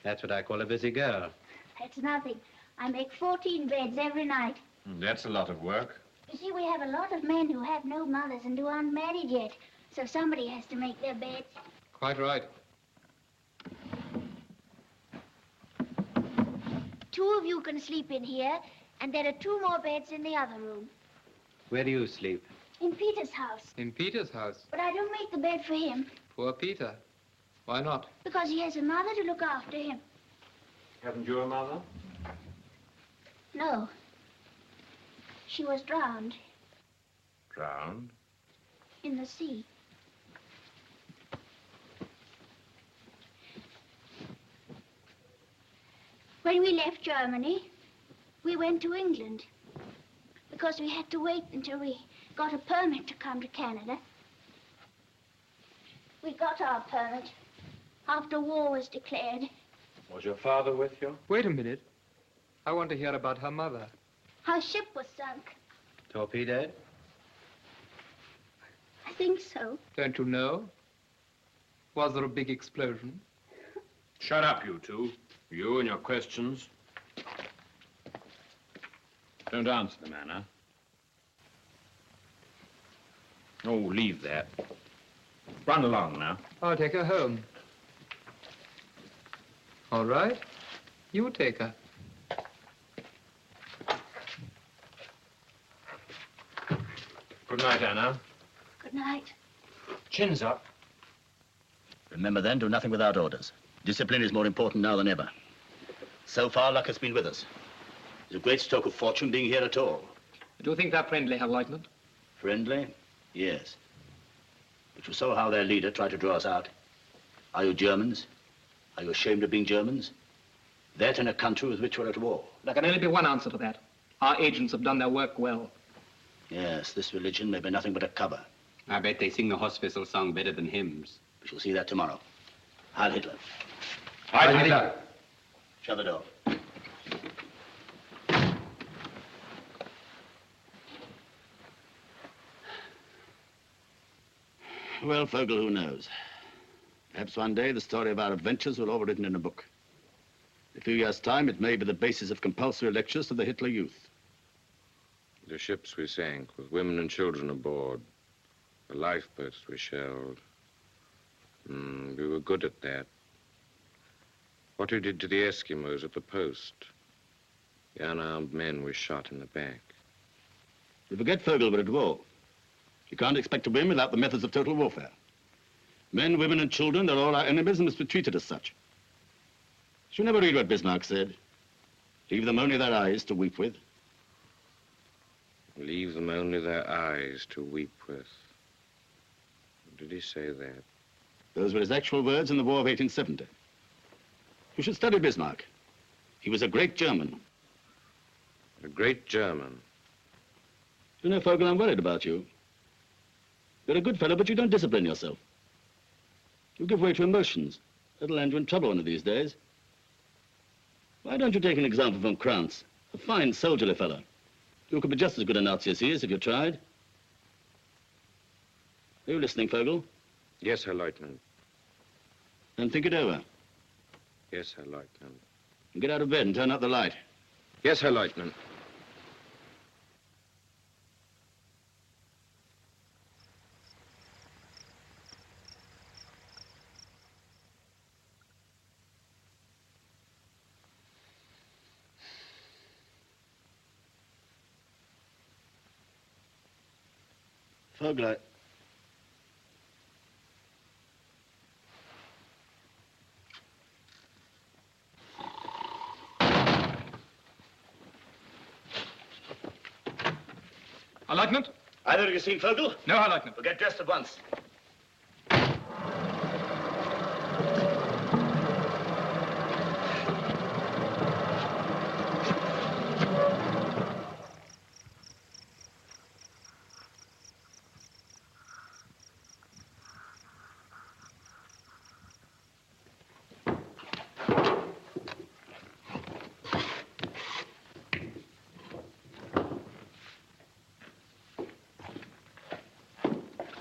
That's what I call a busy girl. That's nothing. I make 14 beds every night. That's a lot of work. You see, we have a lot of men who have no mothers and who aren't married yet. So somebody has to make their beds. Quite right. 2 of you can sleep in here, and there are 2 more beds in the other room. Where do you sleep? In Peter's house. In Peter's house? But I don't make the bed for him. Poor Peter. Why not? Because he has a mother to look after him. Haven't you a mother? No. She was drowned Drowned? in the sea. When we left Germany, we went to England because we had to wait until we got a permit to come to Canada. We got our permit after war was declared. Was your father with you? Wait a minute. I want to hear about her mother. Our ship was sunk. Torpedoed? I think so. Don't you know? Was there a big explosion? Shut up, you two. You and your questions. Don't answer them, Anna. Oh, leave that. Run along now. I'll take her home. All right. You take her. Good night, Anna. Good night. Chin's up. Remember then, do nothing without orders. Discipline is more important now than ever. So far, luck has been with us. It's a great stroke of fortune being here at all. Do you think they're friendly, Herr Lieutenant? Friendly? Yes. But you saw how their leader tried to draw us out. Are you Germans? Are you ashamed of being Germans? That in a country with which we're at war. There can only be one answer to that. Our agents have done their work well. Yes, this religion may be nothing but a cover. I bet they sing the Hospital song better than hymns. We shall see that tomorrow. Heil Hitler. Heil Hitler. Shut the door. Well, Vogel, who knows? Perhaps one day the story of our adventures will all be written in a book. In a few years' time, it may be the basis of compulsory lectures to the Hitler youth. The ships we sank with women and children aboard. The lifeboats we shelled. We were good at that. What we did to the Eskimos at the post. The unarmed men we shot in the back. You forget, Vogel, we're at war. You can't expect to win without the methods of total warfare. Men, women, and children, they're all our enemies and must be treated as such. Did you never read what Bismarck said? Leave them only their eyes to weep with. Leave them only their eyes to weep with. Did he say that? Those were his actual words in the War of 1870. You should study Bismarck. He was a great German. A great German. You know, Vogel, I'm worried about you. You're a good fellow, but you don't discipline yourself. You give way to emotions. That'll land you in trouble one of these days. Why don't you take an example from Krantz? A fine soldierly fellow. You could be just as good a Nazi as he is if you tried. Are you listening, Vogel? Yes, Herr Lieutenant. Then think it over. Yes, Herr Lieutenant. And get out of bed and turn out the light. Yes, Herr Lieutenant. Vogel, Herr Leutnant? Either of you seen Vogel? No, Herr Leutnant. Well, get dressed at once.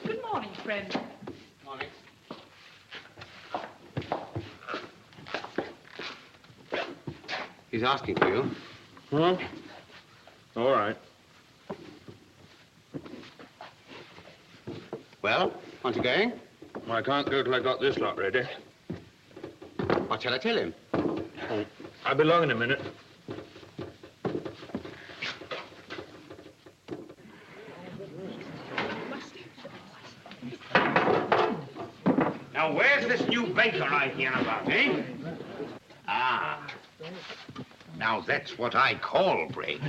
Good morning, friend. Morning. He's asking for you. Huh? All right. Well, aren't you going? I can't go till I got this lot ready. What shall I tell him? Oh, I'll be along in a minute. Now, where's this new banker I hear about, eh? Ah. Now, that's what I call break.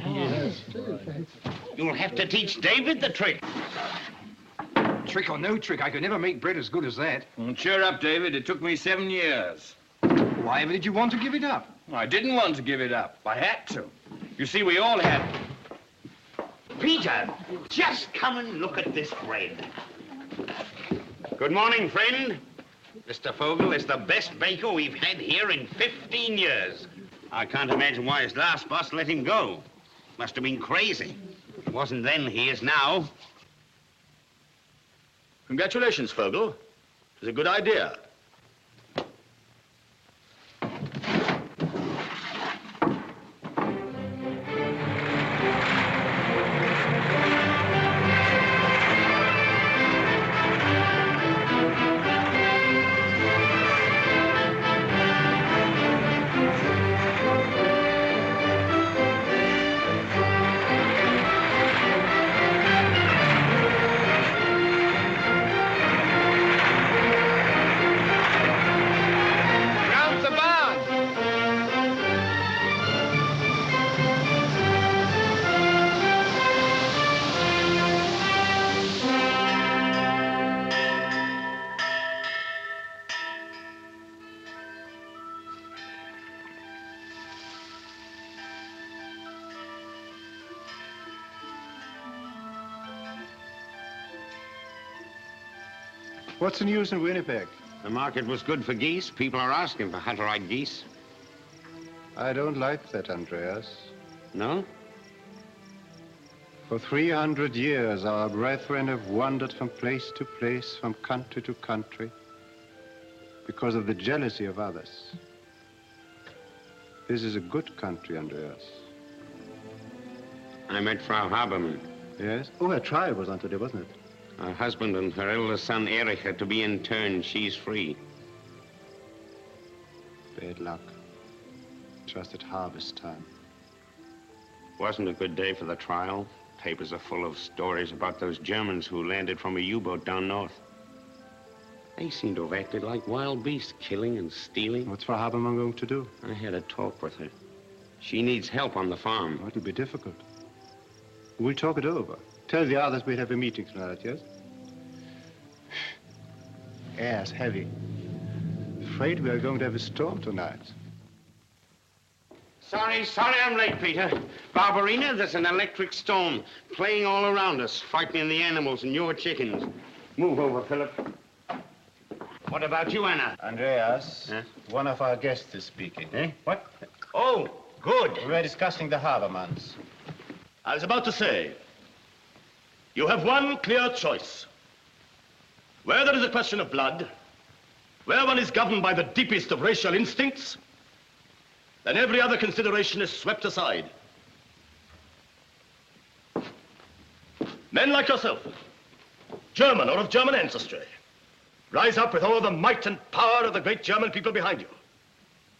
You'll have to teach David the trick. Trick or no trick, I could never make bread as good as that. Well, cheer up, David. It took me 7 years. Why ever did you want to give it up? I didn't want to give it up. I had to. You see, we all had to. Peter, just come and look at this bread. Good morning, friend. Mr. Vogel is the best baker we've had here in 15 years. I can't imagine why his last boss let him go. Must have been crazy. It wasn't then, he is now. Congratulations, Vogel. It was a good idea. What's the news in Winnipeg? The market was good for geese. People are asking for Hutterite geese. I don't like that, Andreas. No? For 300 years, our brethren have wandered from place to place, from country to country, because of the jealousy of others. This is a good country, Andreas. I met Frau Habermann. Yes? Oh, her trial was on today, wasn't it? Her husband and her eldest son, Erich, are to be interned. She's free. Bad luck. Just at harvest time. Wasn't a good day for the trial. Papers are full of stories about those Germans who landed from a U-boat down north. They seem to have acted like wild beasts, killing and stealing. What's Frau Habermann going to do? I had a talk with her. She needs help on the farm. It'll be difficult. We'll talk it over. Tell the others we'll have a meeting tonight, yes? Air's heavy. Afraid we are going to have a storm tonight. Sorry I'm late, Peter. Barbarina, there's an electric storm playing all around us, frightening the animals and your chickens. Move over, Philip. What about you, Anna? Andreas, one of our guests is speaking. Eh? What? Oh, good. We're discussing the Habermanns. I was about to say, you have one clear choice. Where there is a question of blood, where one is governed by the deepest of racial instincts, then every other consideration is swept aside. Men like yourself, German or of German ancestry, rise up with all the might and power of the great German people behind you,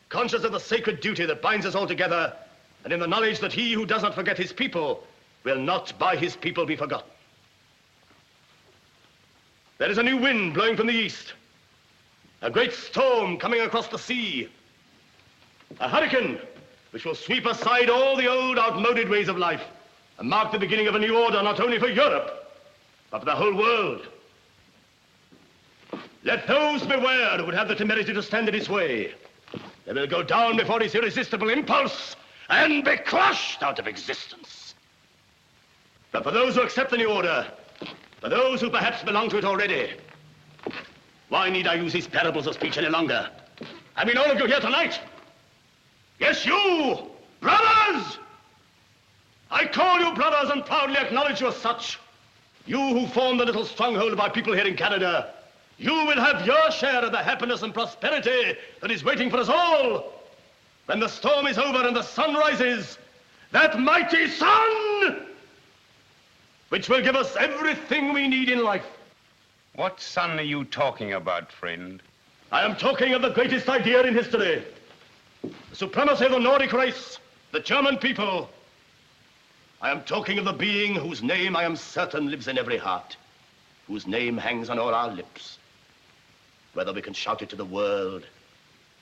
conscious of the sacred duty that binds us all together, and in the knowledge that he who does not forget his people will not by his people be forgotten. There is a new wind blowing from the east, a great storm coming across the sea, a hurricane which will sweep aside all the old outmoded ways of life and mark the beginning of a new order, not only for Europe, but for the whole world. Let those beware who would have the temerity to stand in his way. They will go down before his irresistible impulse and be crushed out of existence. But for those who accept the new order, for those who perhaps belong to it already, why need I use these parables of speech any longer? I mean all of you here tonight. Yes, you, brothers! I call you brothers and proudly acknowledge you as such. You who form the little stronghold of our people here in Canada, you will have your share of the happiness and prosperity that is waiting for us all. When the storm is over and the sun rises, that mighty sun, which will give us everything we need in life. What sun are you talking about, friend? I am talking of the greatest idea in history. The supremacy of the Nordic race, the German people. I am talking of the being whose name I am certain lives in every heart, whose name hangs on all our lips. Whether we can shout it to the world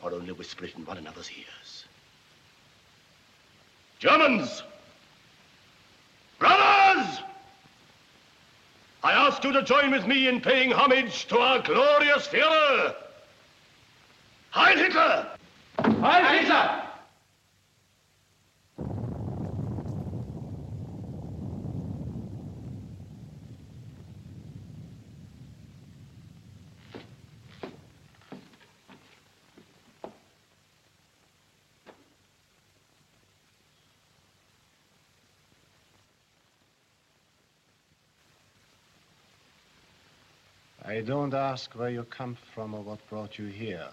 or only whisper it in one another's ears. Germans! Brothers! I ask you to join with me in paying homage to our glorious Führer. Heil Hitler! Heil Hitler! I don't ask where you come from or what brought you here,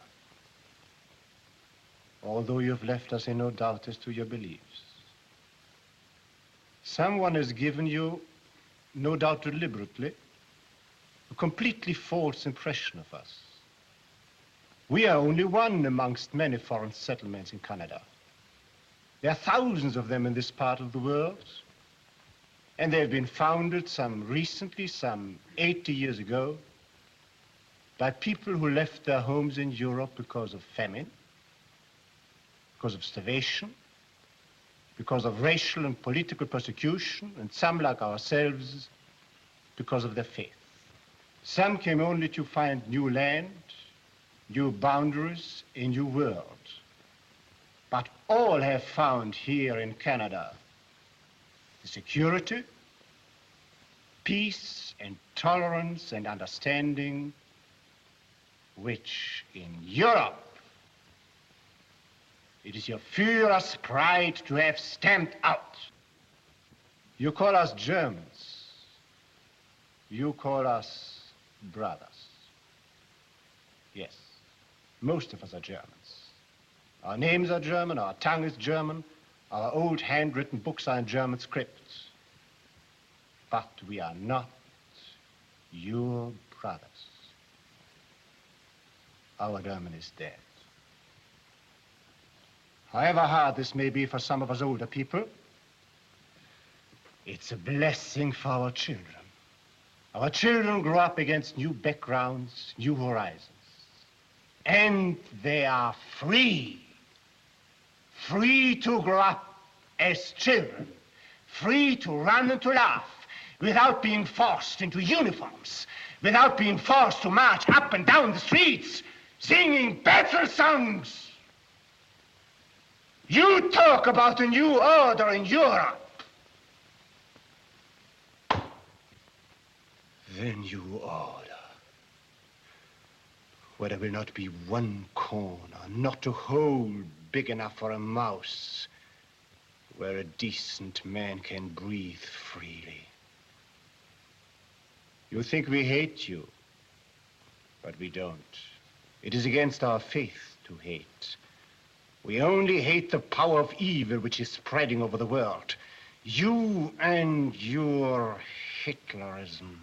although you've left us in no doubt as to your beliefs. Someone has given you, no doubt deliberately, a completely false impression of us. We are only one amongst many foreign settlements in Canada. There are thousands of them in this part of the world, and they've been founded some 80 years ago, by people who left their homes in Europe because of famine, because of starvation, because of racial and political persecution, and some, like ourselves, because of their faith. Some came only to find new land, new boundaries, a new world. But all have found here in Canada the security, peace, and tolerance, and understanding which in Europe it is your Führer's pride to have stamped out. You call us Germans. You call us brothers. Yes, most of us are Germans. Our names are German, our tongue is German, our old handwritten books are in German scripts. But we are not your brothers. Our German is dead. However hard this may be for some of us older people, it's a blessing for our children. Our children grow up against new backgrounds, new horizons. And they are free. Free to grow up as children. Free to run and to laugh without being forced into uniforms, without being forced to march up and down the streets singing battle songs. You talk about a new order in Europe. The new order, where there will not be one corner, not a hole big enough for a mouse, where a decent man can breathe freely. You think we hate you, but we don't. It is against our faith to hate. We only hate the power of evil which is spreading over the world. You and your Hitlerism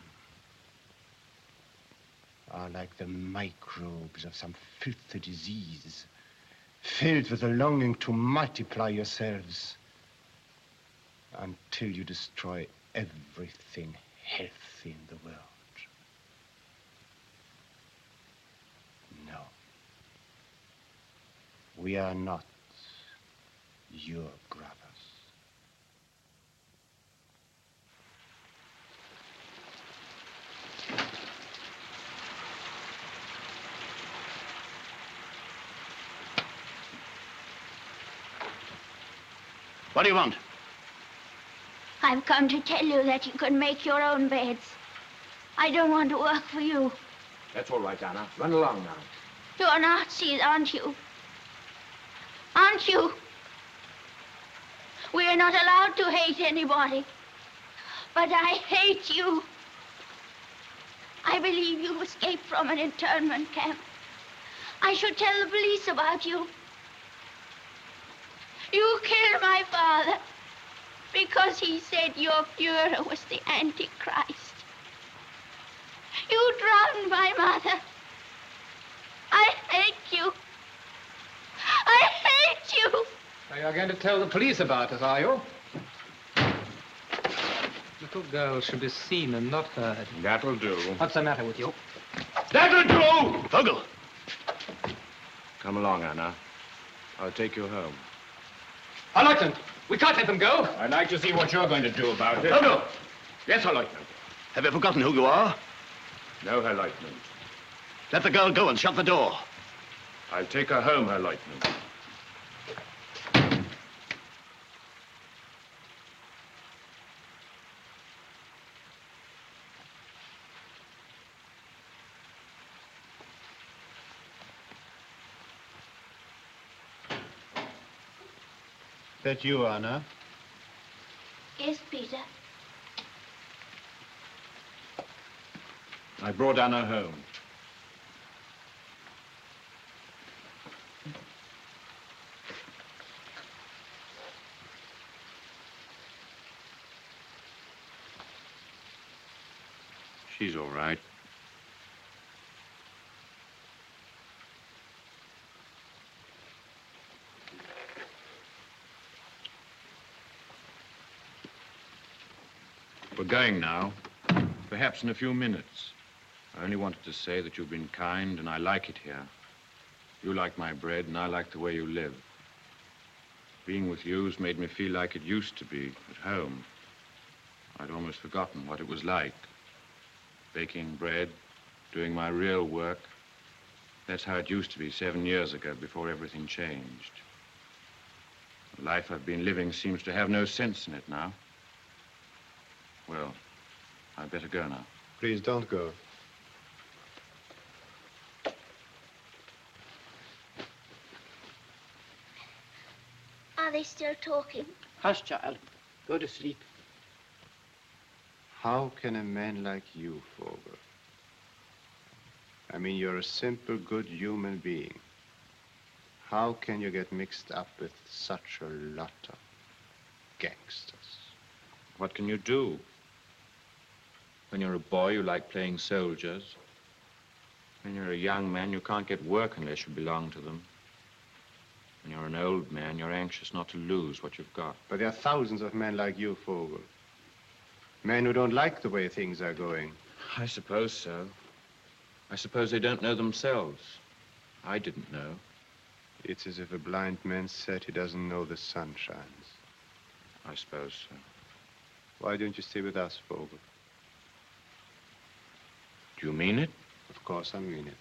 are like the microbes of some filthy disease, filled with a longing to multiply yourselves until you destroy everything healthy in the world. No. We are not your brothers. What do you want? I've come to tell you that you can make your own beds. I don't want to work for you. That's all right, Anna. Run along now. You're Nazis, aren't you? Aren't you? We're not allowed to hate anybody. But I hate you. I believe you escaped from an internment camp. I should tell the police about you. You killed my father because he said your Fuhrer was the Antichrist. You drowned my mother. I hate you. I hate you. So you're going to tell the police about us, are you? Little girls should be seen and not heard. That'll do. What's the matter with you? That'll do! Vogel! Come along, Anna. I'll take you home. Herr Leutnant, we can't let them go. I'd like to see what you're going to do about it. Vogel! Yes, Herr Leutnant. Have you forgotten who you are? No, Herr Leutnant. Let the girl go and shut the door. I'll take her home, Herr Leutnant. That you, Anna? Yes, Peter. I brought Anna home. She's all right. We're going now. Perhaps in a few minutes. I only wanted to say that you've been kind and I like it here. You like my bread and I like the way you live. Being with you's made me feel like it used to be at home. I'd almost forgotten what it was like. Baking bread, doing my real work. That's how it used to be 7 years ago before everything changed. The life I've been living seems to have no sense in it now. Well, I'd better go now. Please don't go. Are they still talking? Hush, child. Go to sleep. How can a man like you, Vogel? I mean, you're a simple, good human being. How can you get mixed up with such a lot of gangsters? What can you do? When you're a boy, you like playing soldiers. When you're a young man, you can't get work unless you belong to them. When you're an old man, you're anxious not to lose what you've got. But there are thousands of men like you, Vogel. Men who don't like the way things are going. I suppose so. I suppose they don't know themselves. I didn't know. It's as if a blind man said he doesn't know the sun shines. I suppose so. Why don't you stay with us, Vogel? Do you mean it? Of course I mean it.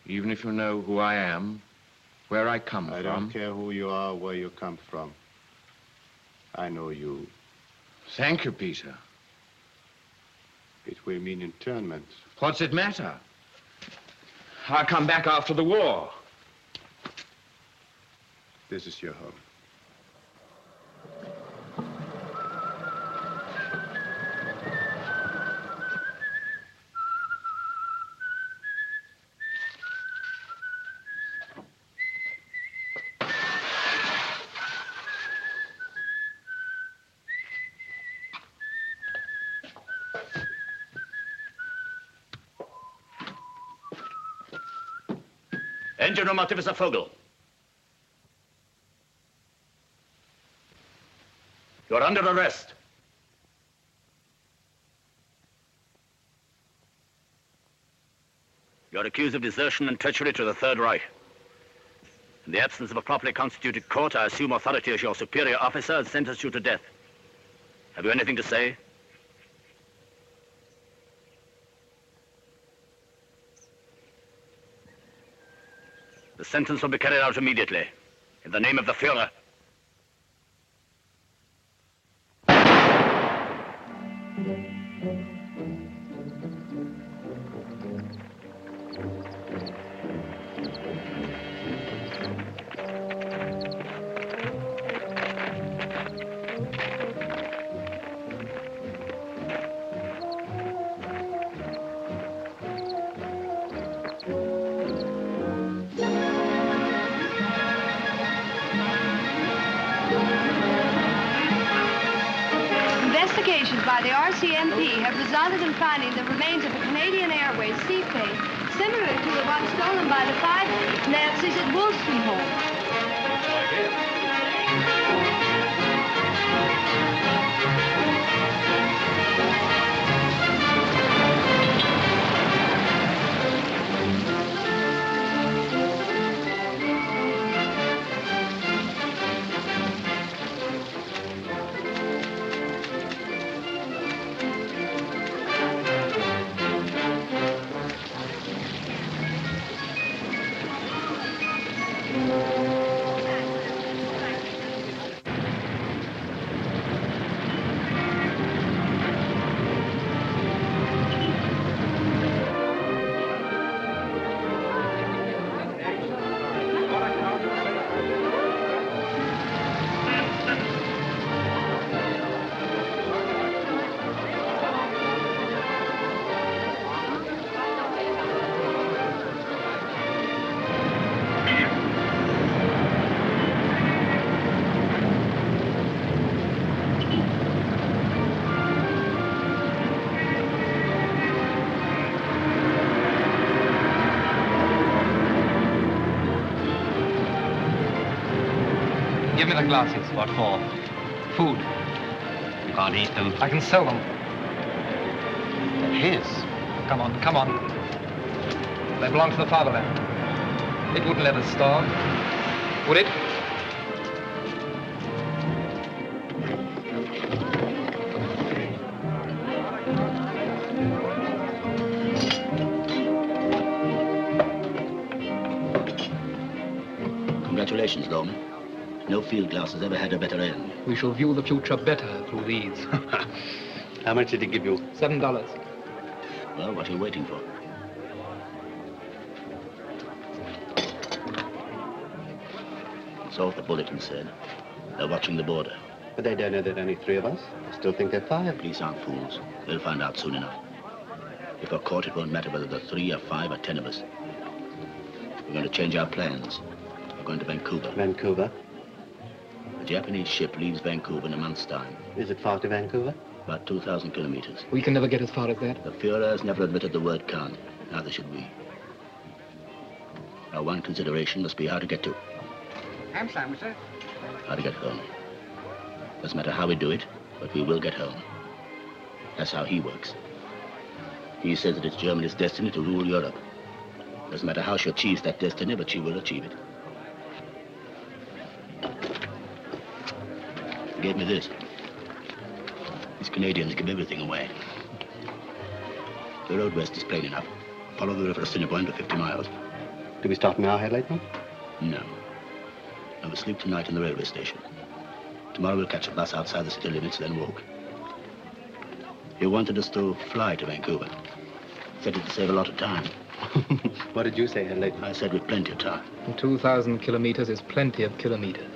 Even if you know who I am, where I come from? I don't care who you are, where you come from. I know you. Thank you, Peter. It will mean internment. What's it matter? I'll come back after the war. This is your home. Engine room Officer Vogel. You're under arrest. You're accused of desertion and treachery to the Third Reich. In the absence of a properly constituted court, I assume authority as your superior officer and sentence you to death. Have you anything to say? The sentence will be carried out immediately. In the name of the Fuhrer. Investigations by the RCMP have resulted in finding the remains of a Canadian Airways seaplane similar to the one stolen by the 5 Nancy's at Wolstenholme. Give me the glasses. What for? Food. You can't eat them. I can sell them. His? Come on, come on. They belong to the fatherland. It wouldn't let us starve, would it? Congratulations, Lawman. No field glass has ever had a better end. We shall view the future better through these. How much did he give you? $7. Well, what are you waiting for? So what the bulletin said. They're watching the border. But they don't know there are only 3 of us. I still think they're 5. Police aren't fools. They'll find out soon enough. If we're caught, it won't matter whether there are 3 or 5 or 10 of us. We're going to change our plans. We're going to Vancouver. Vancouver? The Japanese ship leaves Vancouver in a month's time. Is it far to Vancouver? About 2,000 kilometers. We can never get as far as that. The Fuhrer has never admitted the word can't. Neither should we. Our one consideration must be how to get to. Ham sandwich, sir. How to get home. Doesn't matter how we do it, but we will get home. That's how he works. He says that it's Germany's destiny to rule Europe. Doesn't matter how she achieves that destiny, but she will achieve it. He gave me this. These Canadians give everything away. The road west is plain enough. Follow the river Assiniboine for 50 miles. Do we start an hour ahead, Lakeman? No. I will sleep tonight in the railway station. Tomorrow we'll catch a bus outside the city limits, then walk. He wanted us to fly to Vancouver. Said it to save a lot of time. What did you say, Herr Lakeman? I said with plenty of time. 2,000 kilometers is plenty of kilometers.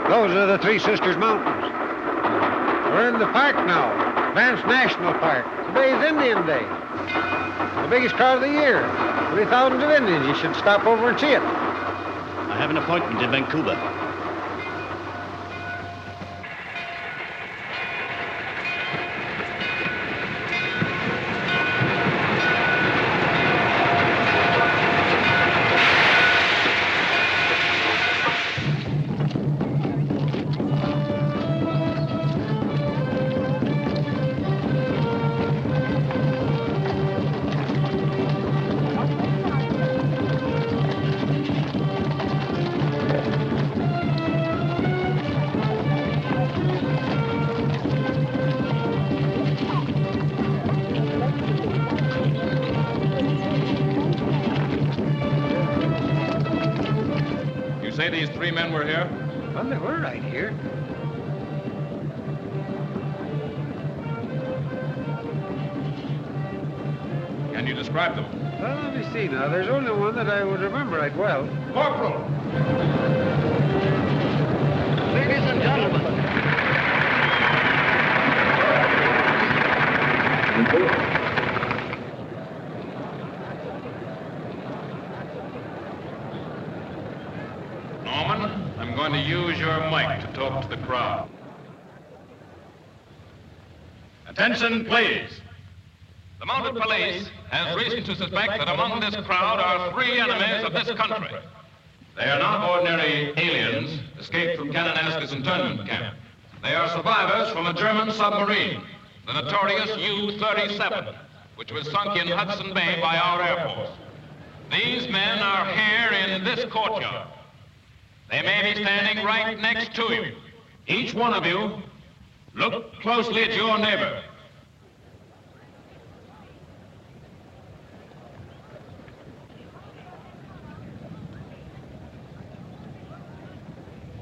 Those are the Three Sisters Mountains. We're in the park now, Banff National Park. Today's Indian Day. The biggest crowd of the year. 3,000 of Indians. You should stop over and see it. I have an appointment in Vancouver. These three men were here? Well, they were right here. Can you describe them? Well, let me see now. There's only one that I would remember right well. Corporal! Ladies and gentlemen. I'm going to use your mic to talk to the crowd. Attention, please. The mounted police has reason to suspect that among this crowd are three enemies of this country. They are not ordinary aliens escaped from Kananaskis internment camp. They are survivors from a German submarine, the notorious U-37, which was sunk in Hudson Bay by our Air Force. These men are here in this courtyard. They may be standing right next to you. Each one of you, look closely at your neighbor.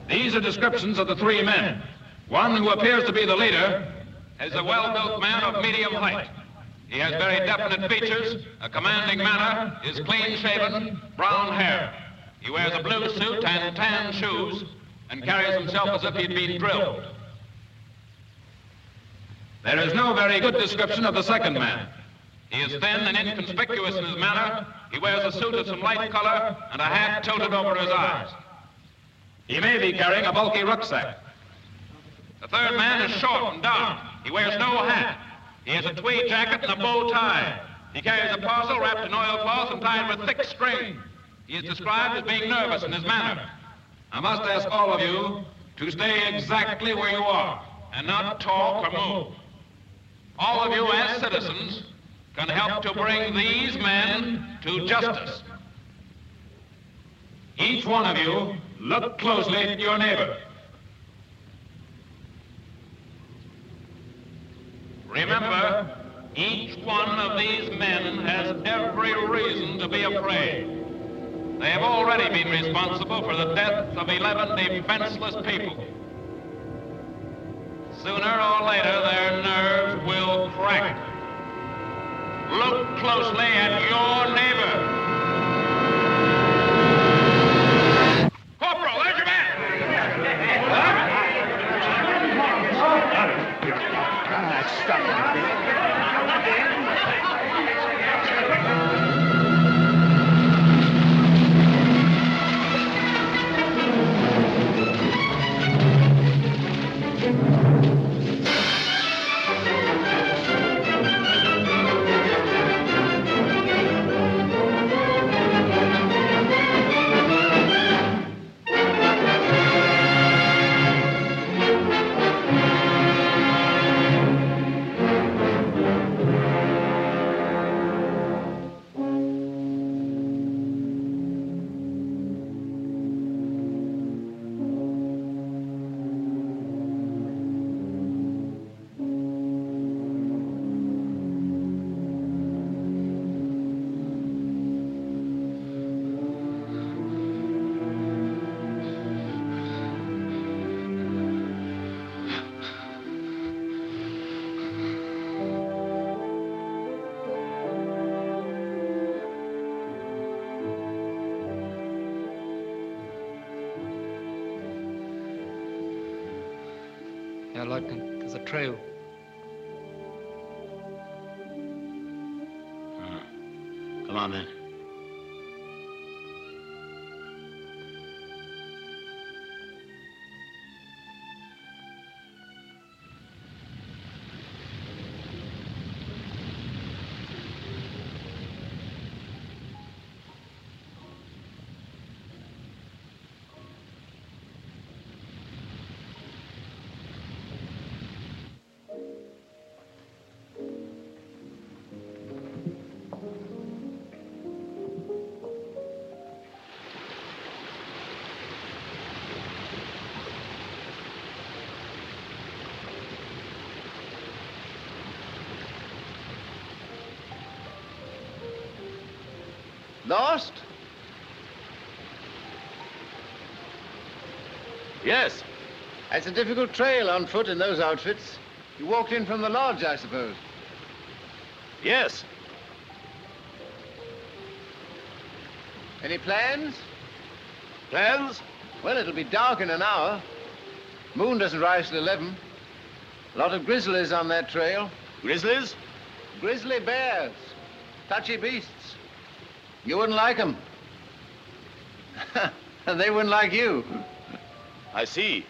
These are descriptions of the three men. One, who appears to be the leader, is a well-built man of medium height. He has very definite features, a commanding manner, is clean-shaven, brown hair. He wears a blue suit and tan shoes and carries himself as if he'd been drilled. There is no very good description of the second man. He is thin and inconspicuous in his manner. He wears a suit of some light color and a hat tilted over his eyes. He may be carrying a bulky rucksack. The third man is short and dark. He wears no hat. He has a tweed jacket and a bow tie. He carries a parcel wrapped in oilcloth and tied with thick string. He is described as being nervous in his manner. I must ask all of you to stay exactly where you are and not talk or move. All of you as citizens can help to bring these men to justice. Each one of you, look closely at your neighbor. Remember, each one of these men has every reason to be afraid. They have already been responsible for the death of 11 defenseless people. Sooner or later, their nerves will crack. Look closely at your neighbor. Corporal, there's your man! there, Lieutenant. There's a trail. Come on, then. Lost? Yes. It's a difficult trail on foot in those outfits. You walked in from the lodge, I suppose. Yes. Any plans? Plans? Well, it'll be dark in an hour. Moon doesn't rise till 11. A lot of grizzlies on that trail. Grizzlies? Grizzly bears. Touchy beasts. You wouldn't like them. And they wouldn't like you. I see.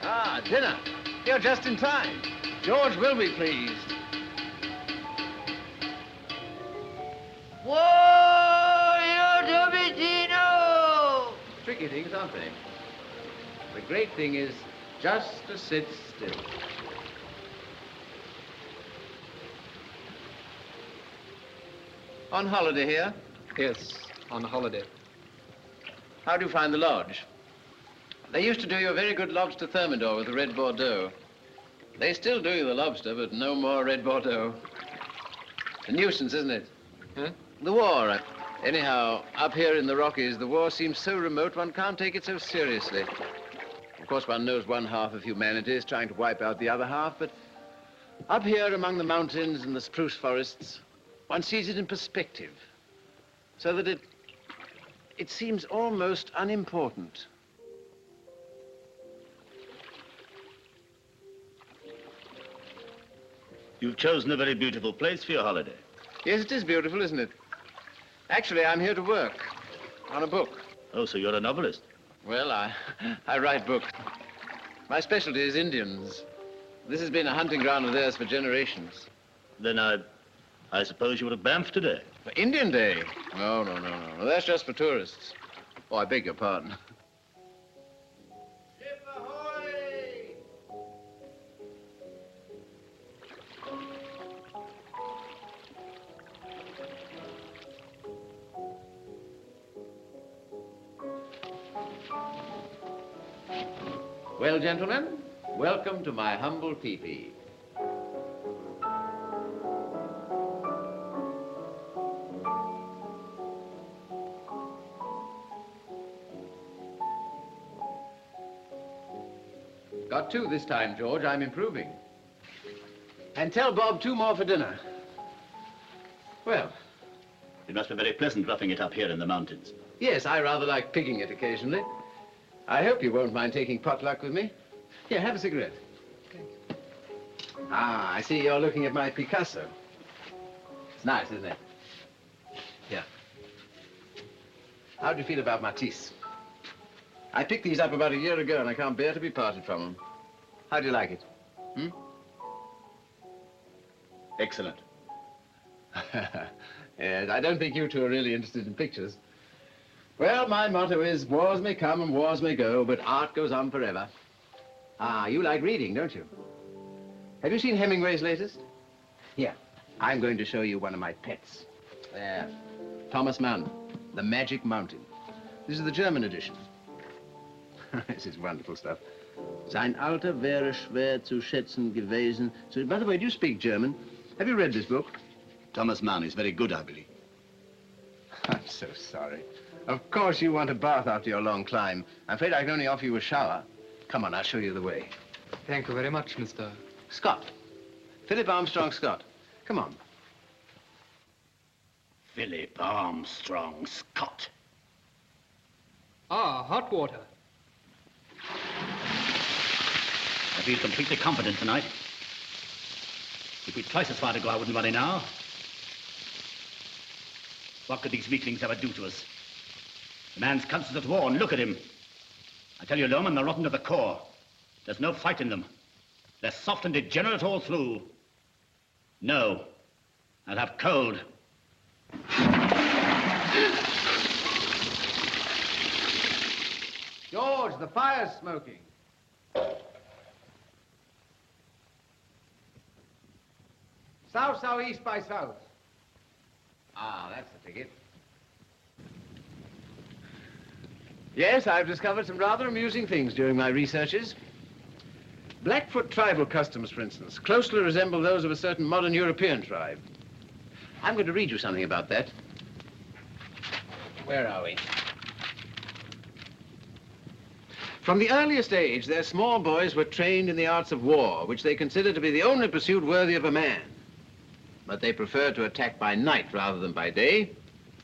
Ah, dinner. You're just in time. George will be pleased. Whoa, you Domitino! Tricky things, aren't they? The great thing is just to sit still. On holiday here? Yes, on holiday. How do you find the lodge? They used to do you a very good lobster thermidor with the red Bordeaux. They still do you the lobster, but no more red Bordeaux. It's a nuisance, isn't it? Huh? The war. Anyhow, up here in the Rockies, the war seems so remote one can't take it so seriously. Of course, one knows one half of humanity is trying to wipe out the other half, but up here among the mountains and the spruce forests, one sees it in perspective, so that it seems almost unimportant. You've chosen a very beautiful place for your holiday. Yes, it is beautiful, isn't it? Actually, I'm here to work on a book. Oh, so you're a novelist? Well, I write books. My specialty is Indians. This has been a hunting ground of theirs for generations. Then I suppose you were at Banff today? For Indian Day? No. That's just for tourists. Oh, I beg your pardon. Well, gentlemen, welcome to my humble teepee. Got two this time, George. I'm improving. And tell Bob 2 more for dinner. Well. It must be very pleasant roughing it up here in the mountains. Yes, I rather like pigging it occasionally. I hope you won't mind taking potluck with me. Here, have a cigarette. Ah, I see you're looking at my Picasso. It's nice, isn't it? Here. How do you feel about Matisse? I picked these up about a year ago, and I can't bear to be parted from them. How do you like it? Hmm? Excellent. Yes, I don't think you two are really interested in pictures. Well, my motto is, wars may come and wars may go, but art goes on forever. Ah, you like reading, don't you? Have you seen Hemingway's latest? Here, I'm going to show you one of my pets. There, Thomas Mann, The Magic Mountain. This is the German edition. This is wonderful stuff. Sein Alter wäre schwer zu schätzen gewesen. So, by the way, do you speak German? Have you read this book? Thomas Mann is very good, I believe. I'm so sorry. Of course you want a bath after your long climb. I'm afraid I can only offer you a shower. Come on, I'll show you the way. Thank you very much, Mr. Scott. Philip Armstrong Scott. Come on. Philip Armstrong Scott. Ah, hot water. I feel completely confident tonight. If we'd twice as far to go, I wouldn't worry now. What could these weaklings ever do to us? The man's conscience at war, and look at him. I tell you, Lohman, they're rotten to the core. There's no fight in them. They're soft and degenerate all through. No, I'll have cold. George, the fire's smoking. South-southeast by south. Ah, that's the ticket. Yes, I've discovered some rather amusing things during my researches. Blackfoot tribal customs, for instance, closely resemble those of a certain modern European tribe. I'm going to read you something about that. Where are we? From the earliest age, their small boys were trained in the arts of war, which they considered to be the only pursuit worthy of a man. But they preferred to attack by night rather than by day,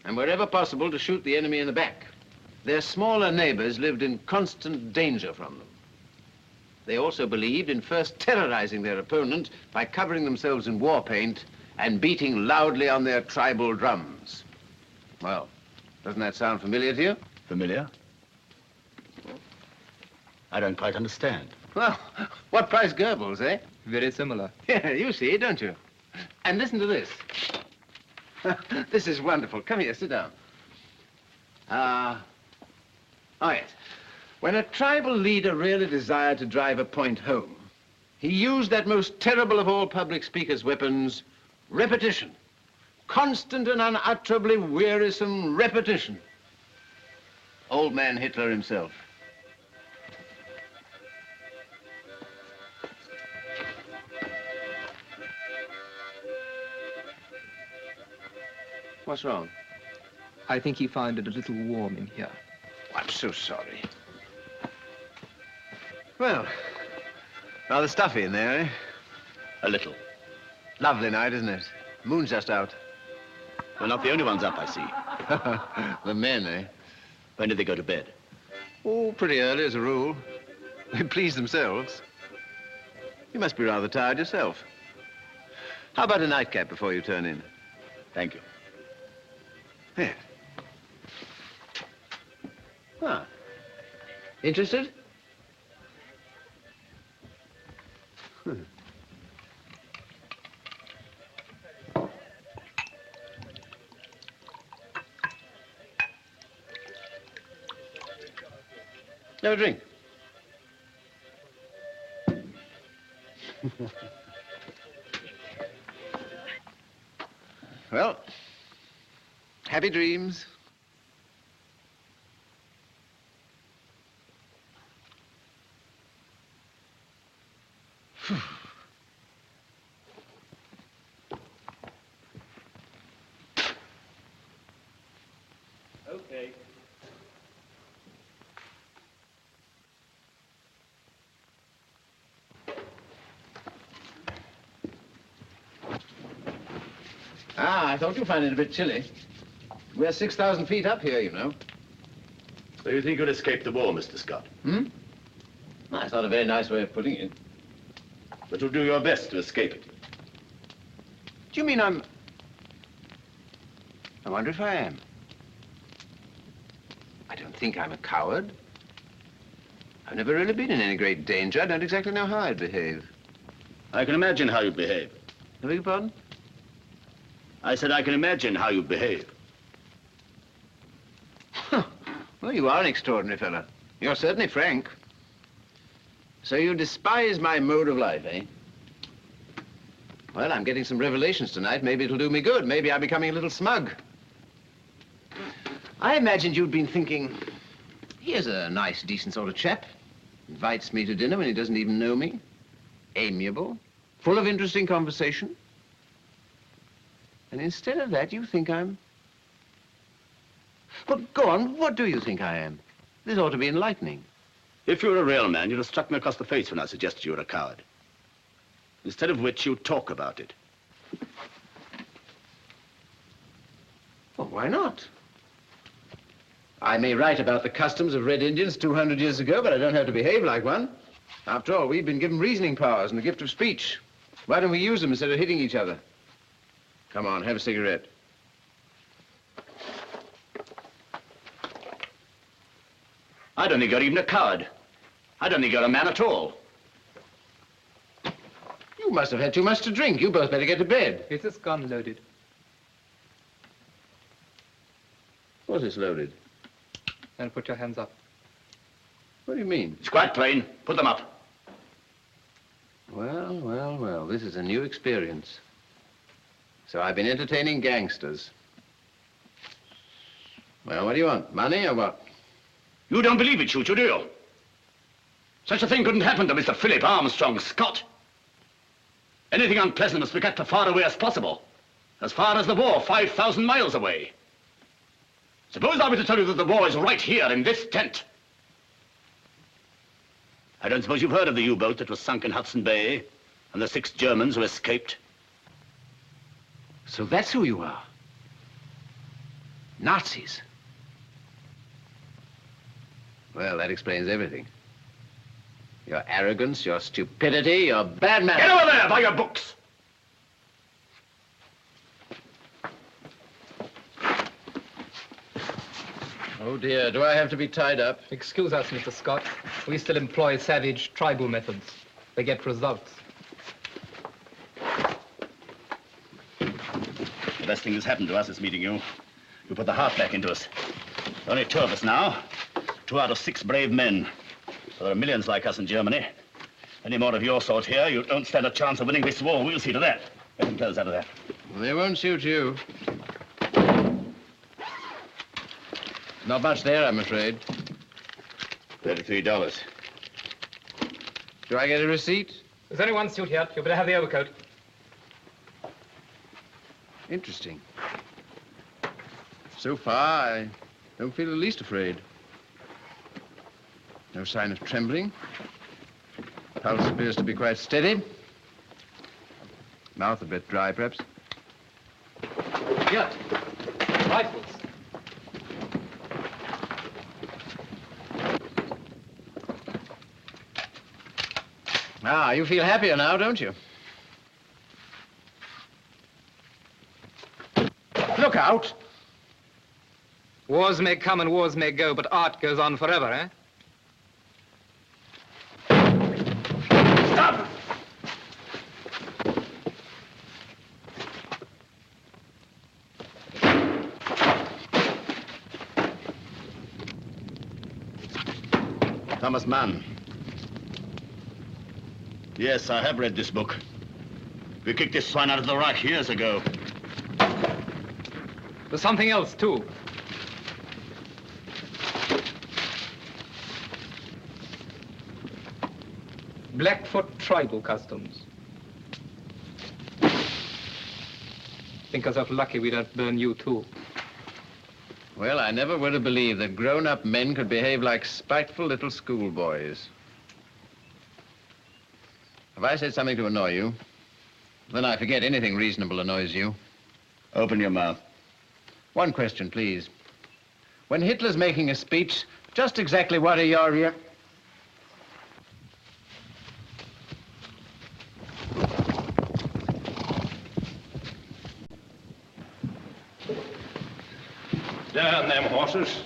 and wherever possible to shoot the enemy in the back. Their smaller neighbors lived in constant danger from them. They also believed in first terrorizing their opponent by covering themselves in war paint and beating loudly on their tribal drums. Well, doesn't that sound familiar to you? Familiar? I don't quite understand. Well, what price Goebbels, eh? Very similar. Yeah, you see, don't you? And listen to this. This is wonderful. Come here, sit down. Oh, yes. When a tribal leader really desired to drive a point home, he used that most terrible of all public speakers' weapons, repetition. Constant and unutterably wearisome repetition. Old man Hitler himself. What's wrong? I think he found it a little warm in here. I'm so sorry. Well, rather stuffy in there, eh? A little. Lovely night, isn't it? Moon's just out. We're not the only ones up, I see. The men, eh? When did they go to bed? Oh, pretty early as a rule. They please themselves. You must be rather tired yourself. How about a nightcap before you turn in? Thank you. Here. Ah. Interested? Have a drink. Well, happy dreams. Okay. Ah, I thought you'd find it a bit chilly. We're 6,000 feet up here, you know. So you think you'll escape the war, Mr. Scott? Hmm? That's not a very nice way of putting it. But you'll do your best to escape it. Do you mean I wonder if I am. I don't think I'm a coward. I've never really been in any great danger. I don't exactly know how I'd behave. I can imagine how you'd behave. I beg your pardon? I said I can imagine how you'd behave. Well, you are an extraordinary fellow. You're certainly frank. So you despise my mode of life, eh? Well, I'm getting some revelations tonight. Maybe it'll do me good. Maybe I'm becoming a little smug. I imagined you'd been thinking, here's a nice, decent sort of chap. Invites me to dinner when he doesn't even know me. Amiable. Full of interesting conversation. And instead of that, you think I'm... Well, go on. What do you think I am? This ought to be enlightening. If you were a real man, you'd have struck me across the face when I suggested you were a coward. Instead of which, you talk about it. Well, why not? I may write about the customs of Red Indians 200 years ago, but I don't have to behave like one. After all, we've been given reasoning powers and the gift of speech. Why don't we use them instead of hitting each other? Come on, have a cigarette. I don't think you're even a coward. I don't think you're a man at all. You must have had too much to drink. You both better get to bed. Is this gun loaded? Was this loaded? Then put your hands up. What do you mean? It's quite plain. Put them up. Well, well, well, this is a new experience. So I've been entertaining gangsters. Well, what do you want? Money or what? You don't believe it, Choo-Choo, do you? Such a thing couldn't happen to Mr. Philip Armstrong Scott. Anything unpleasant must be kept as far away as possible. As far as the war, 5,000 miles away. Suppose I were to tell you that the war is right here in this tent. I don't suppose you've heard of the U-boat that was sunk in Hudson Bay and the 6 Germans who escaped. So that's who you are. Nazis. Well, that explains everything. Your arrogance, your stupidity, your bad manners. Get over there by your books! Oh, dear, do I have to be tied up? Excuse us, Mr. Scott. We still employ savage tribal methods. They get results. The best thing that's happened to us is meeting you. You put the heart back into us. There are only 2 of us now. 2 out of 6 brave men. There are millions like us in Germany. Any more of your sort here, you don't stand a chance of winning this war. We'll see to that. Get them clothes out of there. Well, they won't suit you. Not much there, I'm afraid. $33. Do I get a receipt? There's only 1 suit here. You better have the overcoat. Interesting. So far, I don't feel the least afraid. No sign of trembling. Pulse appears to be quite steady. Mouth a bit dry, perhaps. Here. Rifles. Ah, you feel happier now, don't you? Look out! Wars may come and wars may go, but art goes on forever, eh? Stop! Thomas Mann. Yes, I have read this book. We kicked this swine out of the Reich years ago. There's something else, too. Blackfoot tribal customs. Think yourself lucky we don't burn you, too. Well, I never would have believed that grown-up men could behave like spiteful little schoolboys. Have I said something to annoy you? Then I forget anything reasonable annoys you. Open your mouth. One question, please. When Hitler's making a speech, just exactly what are your... Damn them horses.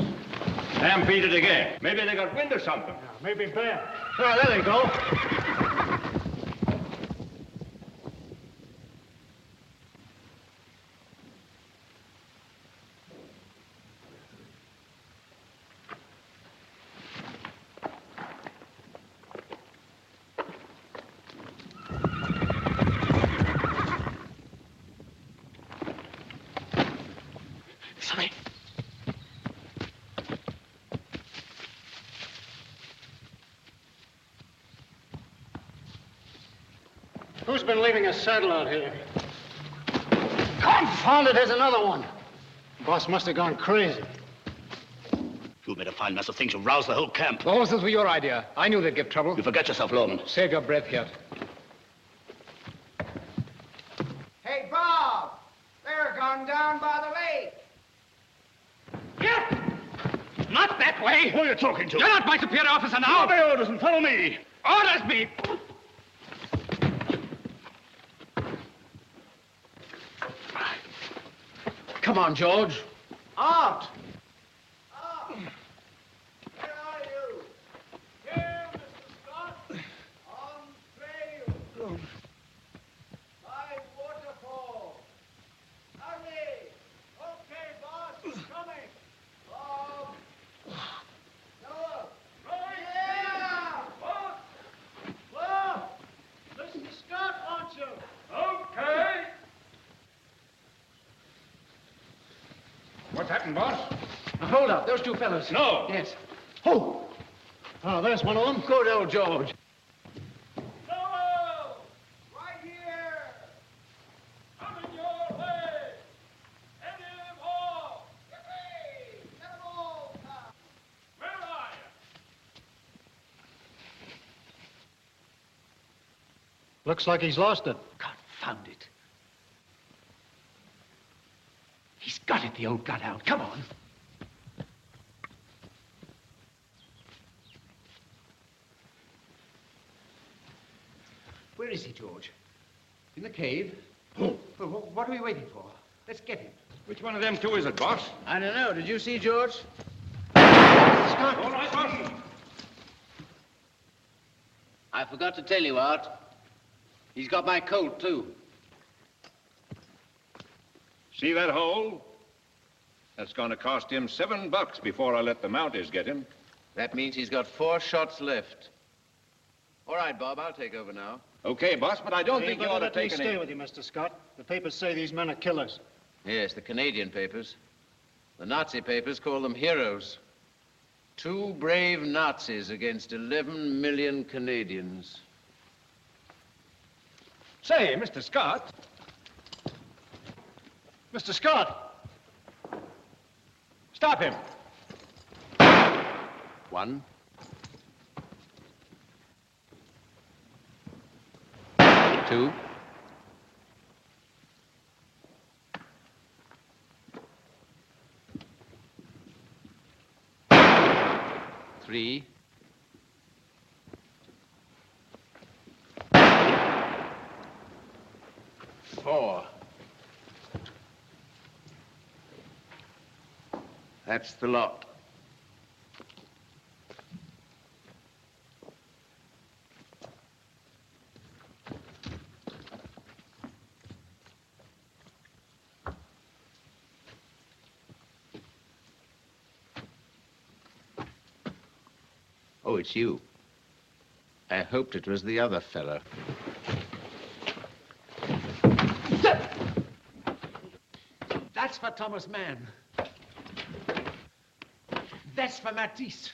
Stampeded again. Maybe they got wind or something. Yeah, maybe bad. Oh, there they go. Who's been leaving a saddle out here? Confound it, there's another one. Boss must have gone crazy. You made a fine mess of things. You roused the whole camp. The horses were your idea. I knew they'd give trouble. You forget yourself, Loman. Save your breath here. Hey, Bob! They're gone down by the lake. Here! Not that way! Who are you talking to? You're not my superior officer now! Obey orders and follow me. Orders me! Come on, George. Art! What's happened, boss? Now, hold up. Those two fellows. No. Yes. Oh! Oh, there's one of them. Good old George. Looks like he's lost it. Confound it. He's got it, the old gut-out. Come on. Where is he, George? In the cave? Oh. Well, what are we waiting for? Let's get him. Which one of them two is it, boss? I don't know. Did you see, George? Scott! All right, boss. I forgot to tell you, Art. He's got my colt, too. See that hole? That's going to cost him $7 before I let the Mounties get him. That means he's got 4 shots left. All right, Bob, I'll take over now. Okay, boss, but I don't think you ought to let me take stay any... with you, Mr. Scott. The papers say these men are killers. Yes, the Canadian papers. The Nazi papers call them heroes. 2 brave Nazis against 11 million Canadians. Say, Mr. Scott. Mr. Scott. Stop him. 1. 2. 3. 4. That's the lot. Oh, it's you. I hoped it was the other fellow. That's for Thomas Mann. That's for Matisse.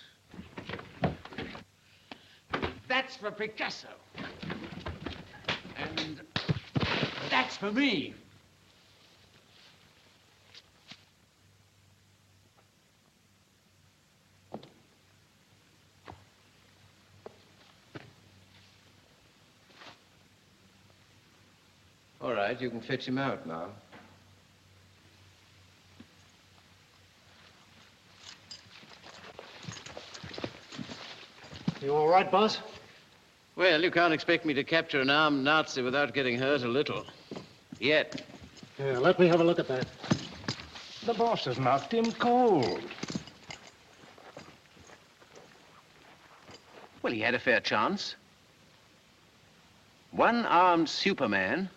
That's for Picasso. And that's for me. All right, you can fetch him out now. You all right, boss? Well, you can't expect me to capture an armed Nazi without getting hurt a little. Yet. Yeah, let me have a look at that. The boss has knocked him cold. Well, he had a fair chance. One armed Superman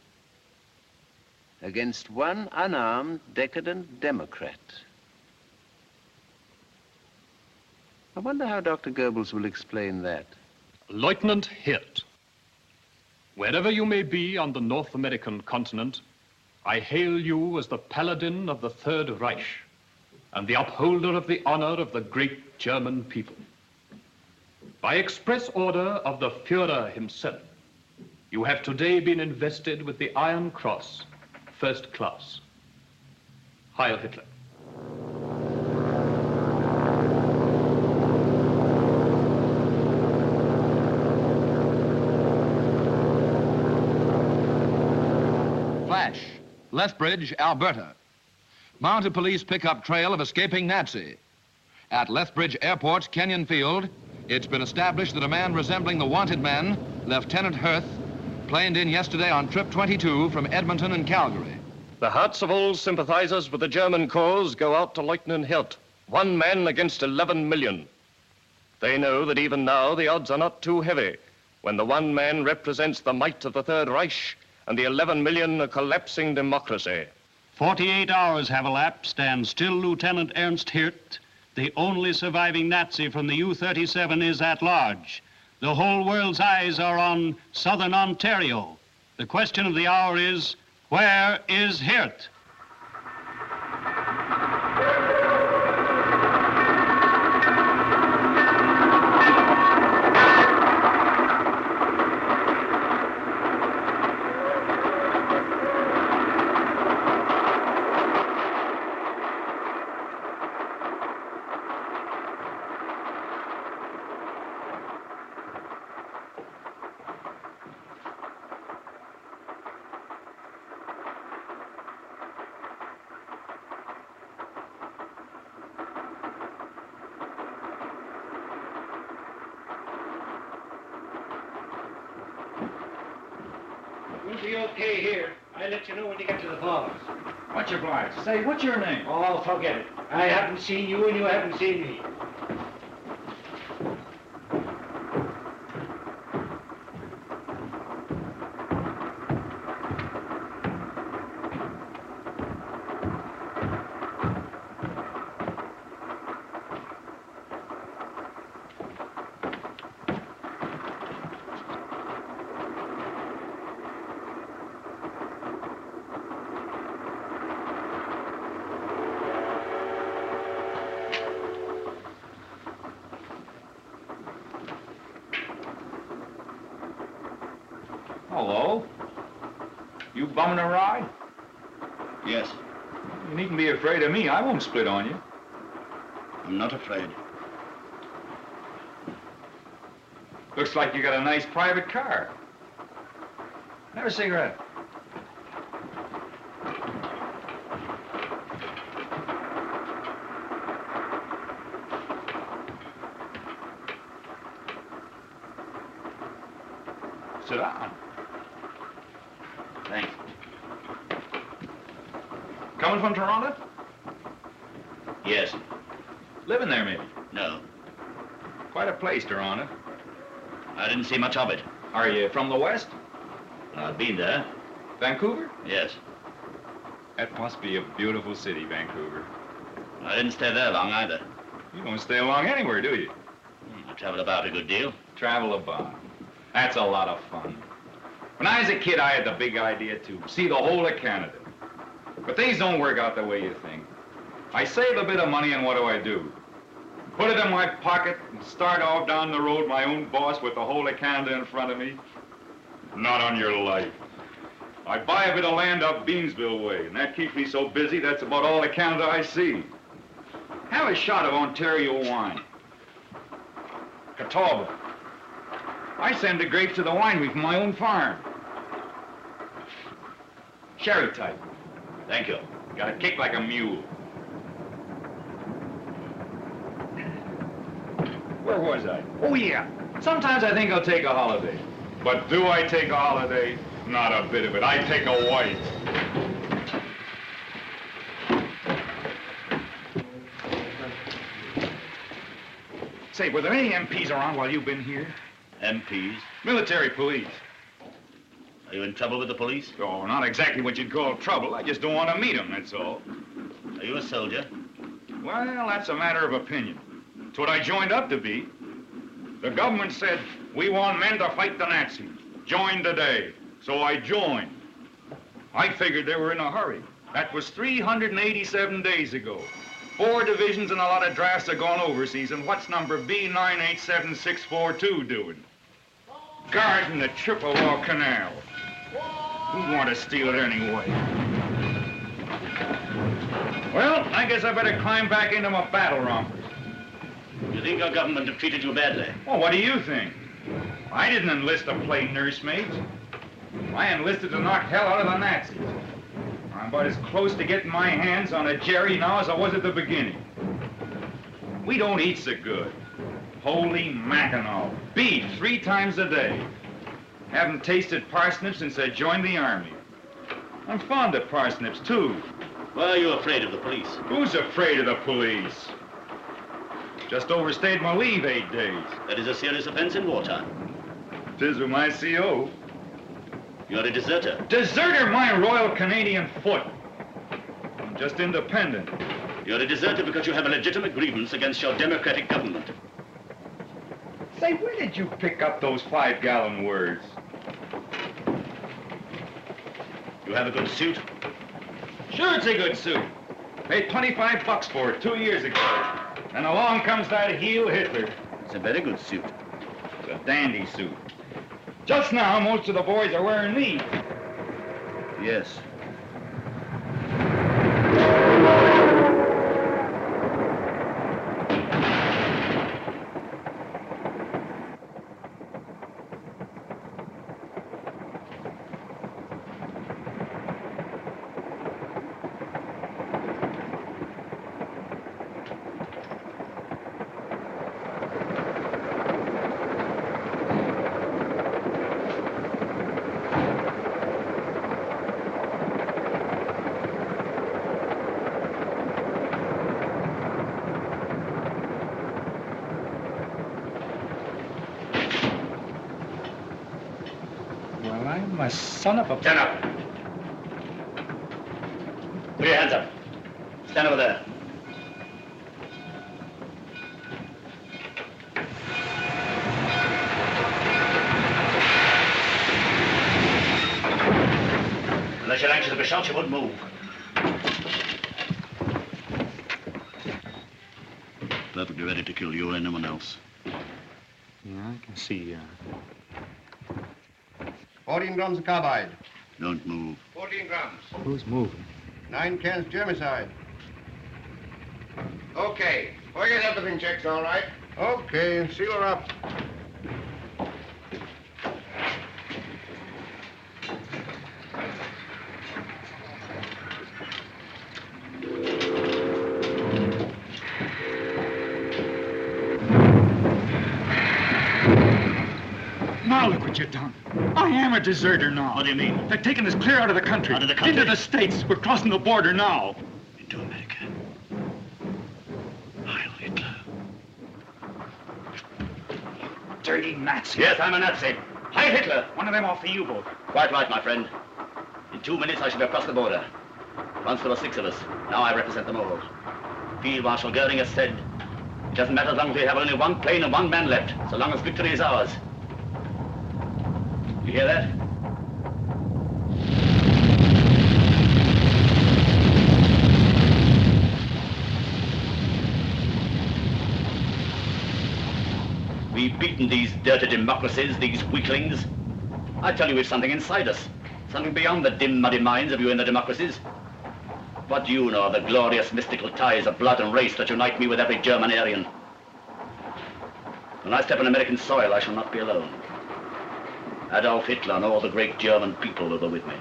against one unarmed, decadent Democrat. I wonder how Dr. Goebbels will explain that. Lieutenant Hirt, wherever you may be on the North American continent, I hail you as the paladin of the Third Reich and the upholder of the honor of the great German people. By express order of the Führer himself, you have today been invested with the Iron Cross, First Class. Heil Hitler. Flash, Lethbridge, Alberta. Mounted police pick up trail of escaping Nazi. At Lethbridge Airport's Kenyon Field, It's been established that a man resembling the wanted man, Lieutenant Hirth, planed in yesterday on trip 22 from Edmonton and Calgary. The hearts of all sympathizers with the German cause go out to Lieutenant Hirth, 1 man against 11 million. They know that even now the odds are not too heavy when the 1 man represents the might of the Third Reich and the 11 million a collapsing democracy. 48 hours have elapsed and still Lieutenant Ernst Hirth, the only surviving Nazi from the U-37, is at large. The whole world's eyes are on southern Ontario. The question of the hour is, where is Hirth? We'll be okay here. I'll let you know when you get to the falls. What's your obliged? Say, what's your name? Oh, forget it. I haven't seen you and you haven't seen me. Hello? You bumming a ride? Yes. You needn't be afraid of me. I won't split on you. I'm not afraid. Looks like you got a nice private car. Have a cigarette. Sit down. Thanks. Coming from Toronto? Yes. Living there, maybe? No. Quite a place, Toronto. I didn't see much of it. Are you from the West? I've been there. Vancouver? Yes. That must be a beautiful city, Vancouver. I didn't stay there long either. You don't stay long anywhere, do you? I traveled about a good deal. Travel about. That's a lot of fun. When I was a kid, I had the big idea to see the whole of Canada. But things don't work out the way you think. I save a bit of money, and what do? Put it in my pocket and start off down the road, my own boss, with the whole of Canada in front of me? Not on your life. I buy a bit of land up Beamsville way, and that keeps me so busy, that's about all of Canada I see. Have a shot of Ontario wine. Catawba. I send the grapes to the winery from my own farm. Sherry type. Thank you. Got a kick like a mule. Where was I? Oh, yeah. Sometimes I think I'll take a holiday. But do I take a holiday? Not a bit of it. I take a wife. Say, were there any MPs around while you've been here? MPs? Military police. Are you in trouble with the police? Oh, not exactly what you'd call trouble. I just don't want to meet them, that's all. Are you a soldier? Well, that's a matter of opinion. It's what I joined up to be. The government said, we want men to fight the Nazis. Join today. So I joined. I figured they were in a hurry. That was 387 days ago. 4 divisions and a lot of drafts have gone overseas, and what's number B987642 doing? Guarding the Chippewa Canal. Who'd want to steal it anyway? Well, I guess I better climb back into my battle rompers. You think our government have treated you badly? Well, what do you think? I didn't enlist to play nursemaids. I enlisted to knock hell out of the Nazis. I'm about as close to getting my hands on a Jerry now as I was at the beginning. We don't eat so good. Holy Mackinaw. Beef 3 times a day. Haven't tasted parsnips since I joined the army. I'm fond of parsnips, too. Why are you afraid of the police? Who's afraid of the police? Just overstayed my leave 8 days. That is a serious offense in wartime. 'Tis with my CO. You're a deserter. Deserter my Royal Canadian Foot. I'm just independent. You're a deserter because you have a legitimate grievance against your democratic government. Say, where did you pick up those 5-gallon words? You have a good suit? Sure, it's a good suit. Paid $25 for it 2 years ago. And along comes that heel Hitler. It's a very good suit. It's a dandy suit. Just now, most of the boys are wearing these. Yes. My son of a... Stand up. Put your hands up. Stand over there. Unless you're anxious to be shot, you wouldn't move. Perfectly ready to kill you or anyone else. Yeah, I can see, 14 grams of carbide. Don't move. 14 grams. Who's moving? 9 cans germicide. Okay. We'll get everything checked all right. Okay, seal her up. Now look what you've done. I am a deserter now. What do you mean? They're taking us clear out of the country. Out of the country? Into the States. We're crossing the border now. Into America. Heil Hitler. Dirty Nazi. Yes, I'm a Nazi. Heil Hitler. One of them off the U-boat. Quite right, my friend. In 2 minutes, I shall be across the border. Once there were 6 of us. Now I represent them all. Field Marshal Goering has said, it doesn't matter as long as we have only 1 plane and 1 man left, so long as victory is ours. You hear that? We've beaten these dirty democracies, these weaklings. I tell you, we've something inside us. Something beyond the dim, muddy minds of you in the democracies. What do you know of the glorious mystical ties of blood and race that unite me with every German Aryan? When I step on American soil, I shall not be alone. Adolf Hitler and all the great German people will go with me.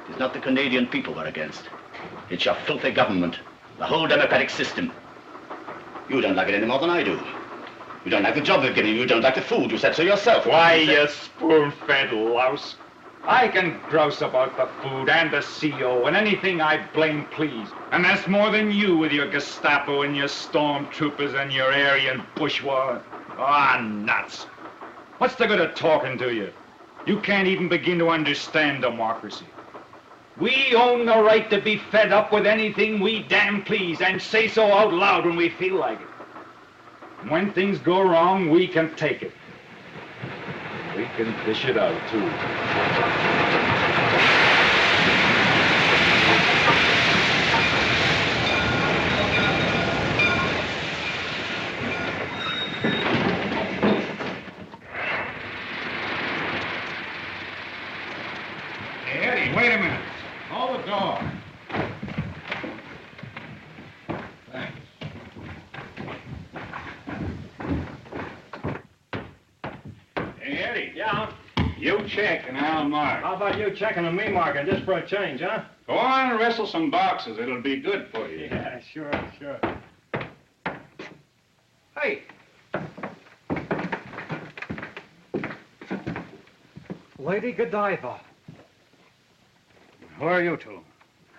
It's not the Canadian people we're against. It's your filthy government, the whole democratic system. You don't like it any more than I do. You don't like the job they've given you. You don't like the food. You said so yourself. Why, you spoon-fed louse. I can grouse about the food and the CO and anything I blame please. And that's more than you with your Gestapo and your stormtroopers and your Aryan bourgeois. Ah, nuts. What's the good of talking to you? You can't even begin to understand democracy. We own the right to be fed up with anything we damn please and say so out loud when we feel like it. And when things go wrong, we can take it. We can dish it out, too. Hey, Eddie, wait a minute. Hold the door. Thanks. Hey, Eddie. Yeah? You check and I'll mark. How about you checking and me marking just for a change, huh? Go on and wrestle some boxes. It'll be good for you. Yeah, sure. Lady Godiva. Who are you two?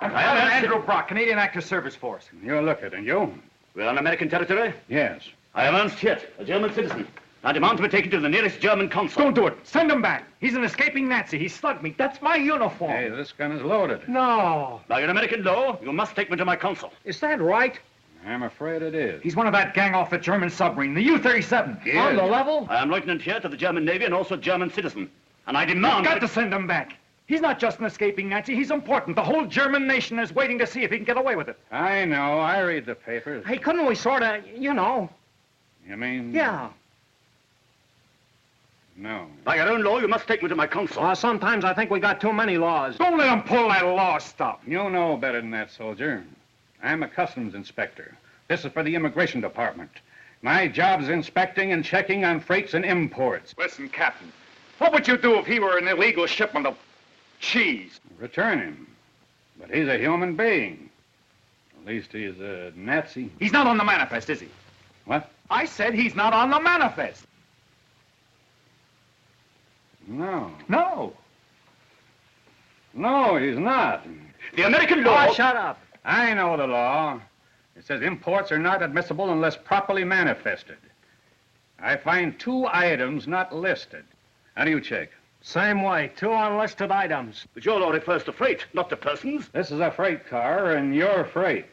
I'm Andrew Brock, Canadian Active Service Force. You look it, and you? We're on American territory? Yes. I am Ernst Hirt, a German citizen. I demand to be taken to the nearest German consul. Don't do it. Send him back. He's an escaping Nazi. He slugged me. That's my uniform. Hey, this gun is loaded. No. By an American law, you must take me to my consul. Is that right? I'm afraid it is. He's one of that gang off the German submarine, the U-37. Yes. On the level? I am Lieutenant Hirt of the German Navy and also a German citizen. And I demand... You've got to send him back. He's not just an escaping Nazi. He's important. The whole German nation is waiting to see if he can get away with it. I know. I read the papers. Hey, couldn't we sort of, you know... You mean... Yeah. No. By your own law, you must take me to my consul. Sometimes I think we got too many laws. Don't let him pull that law stuff. You know better than that, soldier. I'm a customs inspector. This is for the immigration department. My job is inspecting and checking on freights and imports. Listen, Captain, what would you do if he were an illegal shipment of cheese? Return him. But he's a human being. At least he's a Nazi. He's not on the manifest, is he? What? I said he's not on the manifest. No. No. No, he's not. The American law... Oh, shut up. I know the law. It says imports are not admissible unless properly manifested. I find 2 items not listed. How do you check? Same way, 2 unlisted items. But your law refers to freight, not to persons. This is a freight car, and you're freight.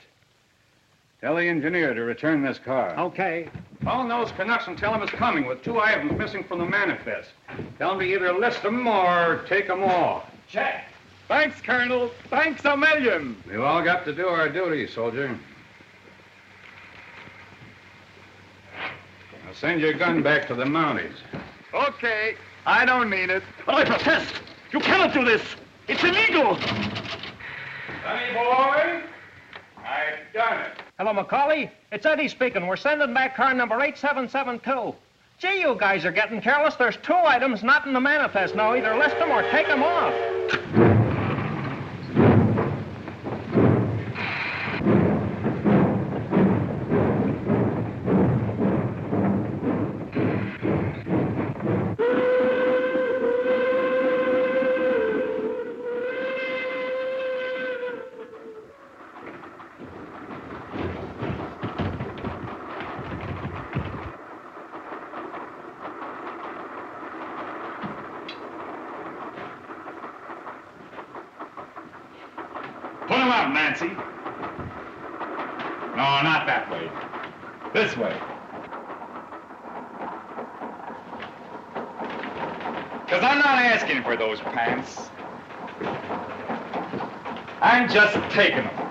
Tell the engineer to return this car. Okay. Phone those Canucks and tell them it's coming with 2 items missing from the manifest. Tell them to either list them or take them off. Check. Thanks, Colonel. Thanks a million. We've all got to do our duty, soldier. Now send your gun back to the Mounties. Okay. I don't need it. But I protest. You cannot do this. It's illegal. Sonny boy, I've done it. Hello, Macaulay. It's Eddie speaking. We're sending back car number 8772. Gee, you guys are getting careless. There's 2 items not in the manifest. Now, either list them or take them off. Pull him out, Nancy. No, not that way. This way. Because I'm not asking for those pants. I'm just taking them.